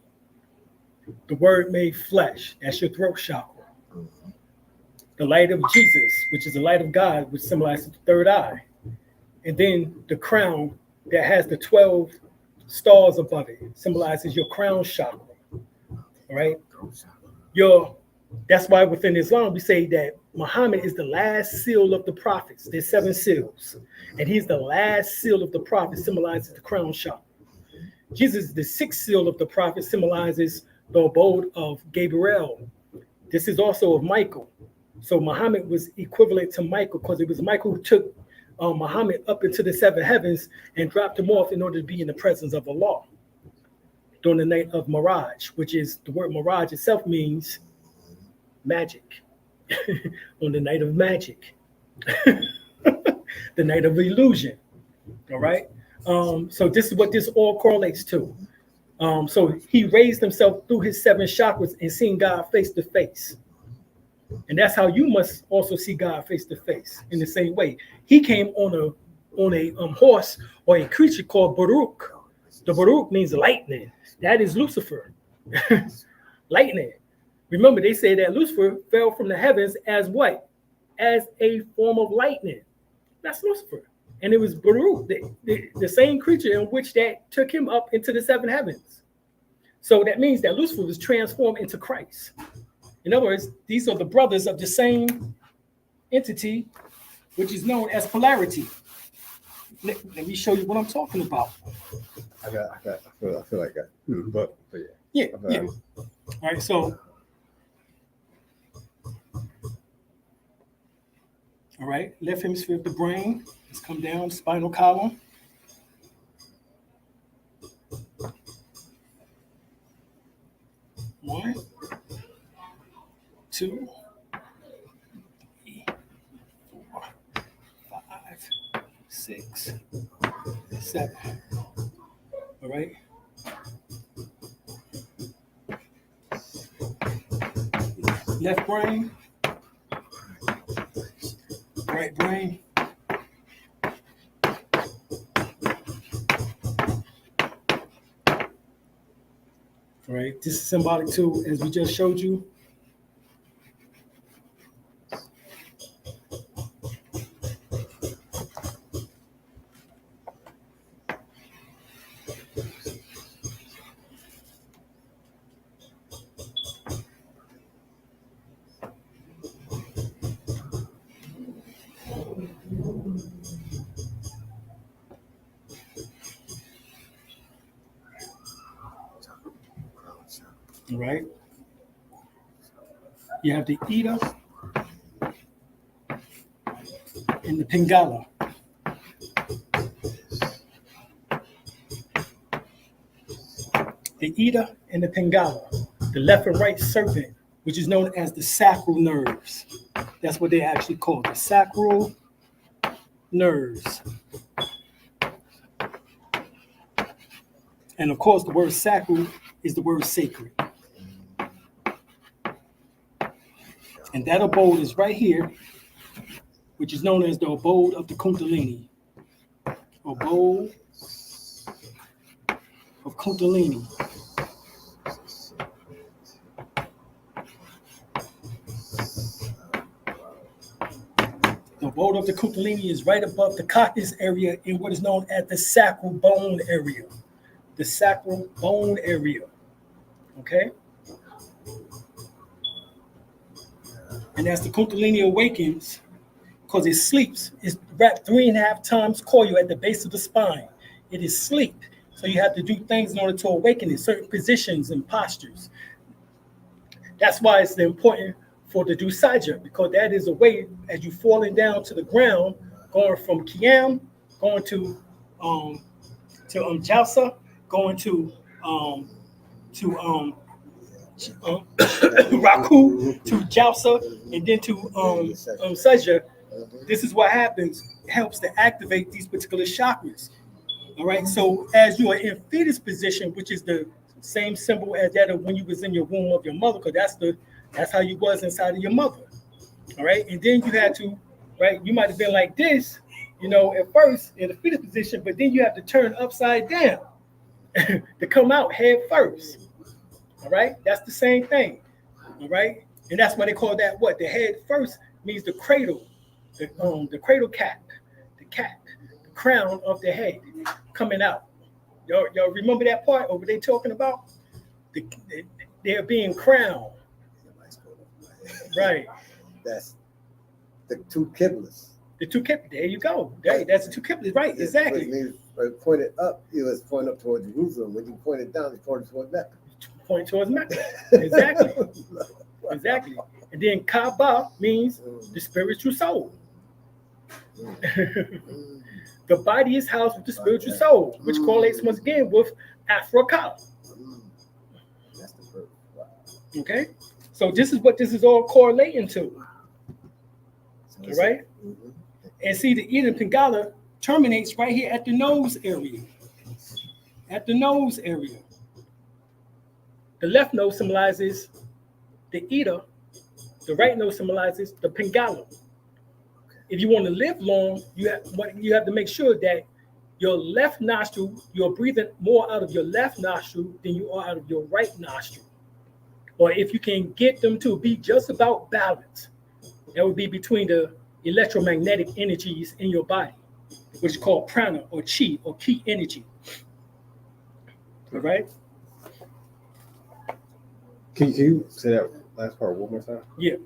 The Word made flesh, that's your throat chakra. The light of Jesus, which is the light of God, which symbolizes the 3rd eye. And then the crown that has the 12 stars above it symbolizes your crown chakra. All right? That's why within Islam we say that Muhammad is the last seal of the prophets. There's 7 seals. And he's the last seal of the prophets, symbolizes the crown chakra. Jesus is the 6th seal of the prophet, symbolizes the abode of Gabriel. This is also of Michael. So Muhammad was equivalent to Michael, because it was Michael who took Muhammad up into the 7 heavens and dropped him off in order to be in the presence of Allah during the night of Miraj, which is the word Miraj itself means magic. On the night of magic, the night of illusion. All right. So this is what this all correlates to. So he raised himself through his 7 chakras and seeing God face to face. And that's how you must also see God face to face in the same way. He came on a horse or a creature called Baruch. The Baruch means lightning. That is Lucifer. Lightning. Remember, they say that Lucifer fell from the heavens as what? As a form of lightning. That's Lucifer. And it was Baruch, the same creature in which that took him up into the seven heavens. So that means that Lucifer was transformed into Christ. In other words, these are the brothers of the same entity, which is known as polarity. Let me show you what I'm talking about. I feel like that. But yeah. Yeah, yeah. All right, so. All right, left hemisphere of the brain. Let's come down, spinal column. One, two, three, 4, 5, 6, 7. All right. Left brain. Right brain. All right. This is symbolic too, as we just showed you. All right. You have the Eta and the Pingala. The Eta and the Pingala, the left and right serpent, which is known as the sacral nerves. That's what they actually call the sacral nerves. And of course, the word sacral is the word sacred. And that abode is right here, which is known as the abode of the Kundalini. Abode of Kundalini. The abode of the Kundalini is right above the coccyx area in what is known as the sacral bone area. The sacral bone area. Okay? And as the Kundalini awakens, because it sleeps, it's wrapped 3.5 times coil at the base of the spine. It is sleep. So you have to do things in order to awaken in certain positions and postures. That's why it's important for to do Sajja, because that is a way as you falling down to the ground, going from Qiyam, going to Jalsa, going to Raku, to Jalsa, and then to Sajja. This is what happens. It helps to activate these particular chakras. All right. So as you are in fetus position, which is the same symbol as that of when you was in your womb of your mother, because that's how you was inside of your mother. All right. And then you had to, right, you might have been like this, at first in the fetus position, but then you have to turn upside down to come out head first. All right. That's the same thing. All right. And that's why they call that what? The head first means the cradle, the cradle cap, the crown of the head coming out. Y'all remember that part over there talking about? They're being crowned. Right. That's the two Qiblas. The two Qiblas. There you go. That's the two Qiblas. Right. Exactly. When you pointed up, it was pointing up towards Jerusalem. When you pointed down, it pointed towards Mecca. Point towards Mecca. Exactly. Exactly. And then Kaaba means the spiritual soul. The body is housed with the spiritual soul, which correlates once again with Africa. That's the first. Wow. Okay? So this is what this is all correlating to. All right? And see, the Eden Pingala terminates right here at the nose area. At the nose area. The left nose symbolizes the Ida. The right nose symbolizes the Pingala. If you want to live long, you have to make sure that your left nostril, you're breathing more out of your left nostril than you are out of your right nostril. or if you can get them to be just about balanced, that would be between the electromagnetic energies in your body, which is called prana or chi or ki energy. All right? Can you say that last part one more time? Yeah.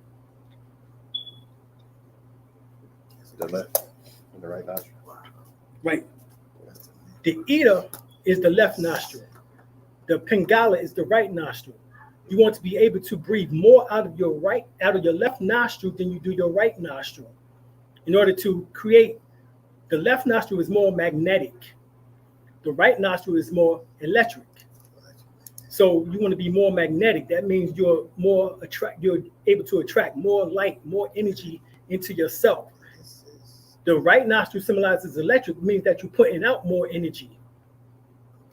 The left and the right nostril. Right. The Ida is the left nostril. The Pingala is the right nostril. You want to be able to breathe more out of your left nostril than you do your right nostril. In order to create, the left nostril is more magnetic. The right nostril is more electric. So you want to be more magnetic. That means you're able to attract more light, more energy into yourself. The right nostril symbolizes electric, means that you're putting out more energy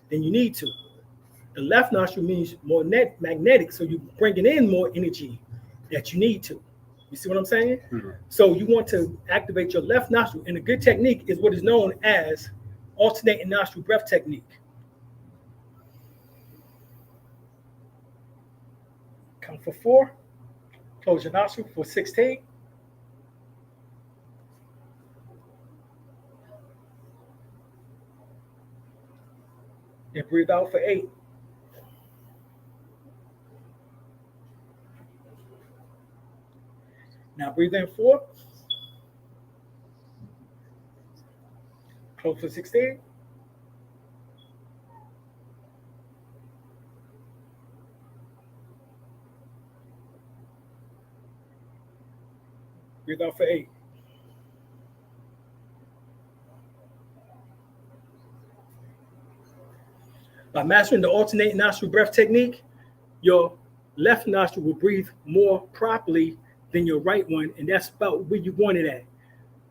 than you need to. The left nostril means more magnetic, so you're bringing in more energy that you need to. You see what I'm saying? Mm-hmm. So you want to activate your left nostril, and a good technique is what is known as alternating nostril breath technique. Count for 4. Close your nostril for 16. And breathe out for 8. Now breathe in 4. Close for 16. Breathe out for 8. By mastering the alternate nostril breath technique, your left nostril will breathe more properly than your right one, and that's about where you want it at.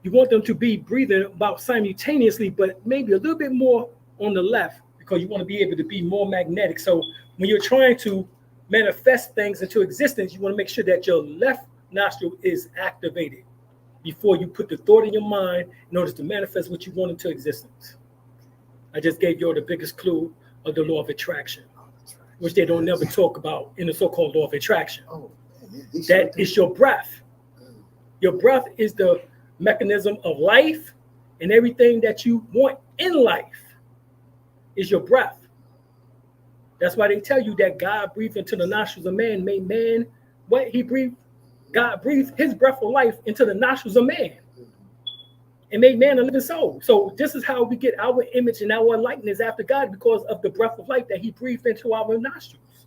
You want them to be breathing about simultaneously, but maybe a little bit more on the left, because you want to be able to be more magnetic. So when you're trying to manifest things into existence, you want to make sure that your left nostril is activated before you put the thought in your mind in order to manifest what you want into existence. I just gave you the biggest clue of the law of attraction, which they don't never talk about in the so-called law of attraction. That is your breath. Your breath is the mechanism of life, and everything that you want in life is your breath. That's why they tell you that God breathed into the nostrils of man, made man what he breathed. God breathed his breath of life into the nostrils of man and made man a living soul. So this is how we get our image and our likeness after God, because of the breath of life that he breathed into our nostrils.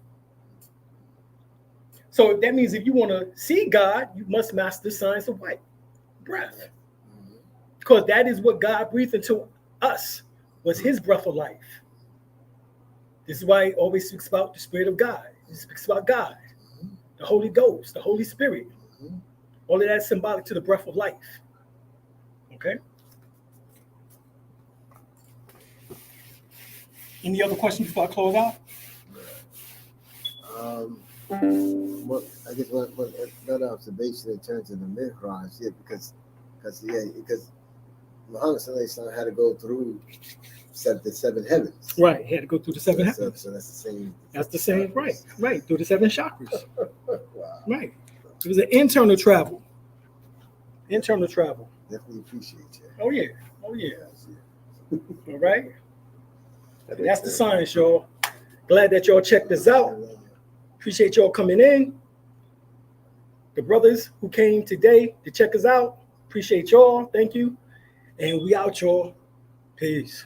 So that means if you want to see God, you must master the science of what? Breath. Because that is what God breathed into us, was his breath of life. This is why he always speaks about the Spirit of God. He speaks about God, the Holy Ghost, the Holy Spirit. All of that is symbolic to the breath of life. Okay? Any other questions before I close out? Well, I guess what that observation in terms of the mihraj, because Muhammad had to go through the 7 heavens. Right, he had to go through the 7 heavens. So that's the same. That's the same, right, through the 7 chakras. Wow. Right. It was an internal travel. Internal travel. Definitely appreciate you. Oh yeah. All right. That's the science, y'all. Glad that y'all checked this out. Appreciate y'all coming in. The brothers who came today to check us out, appreciate y'all. Thank you. And we out, y'all. Peace.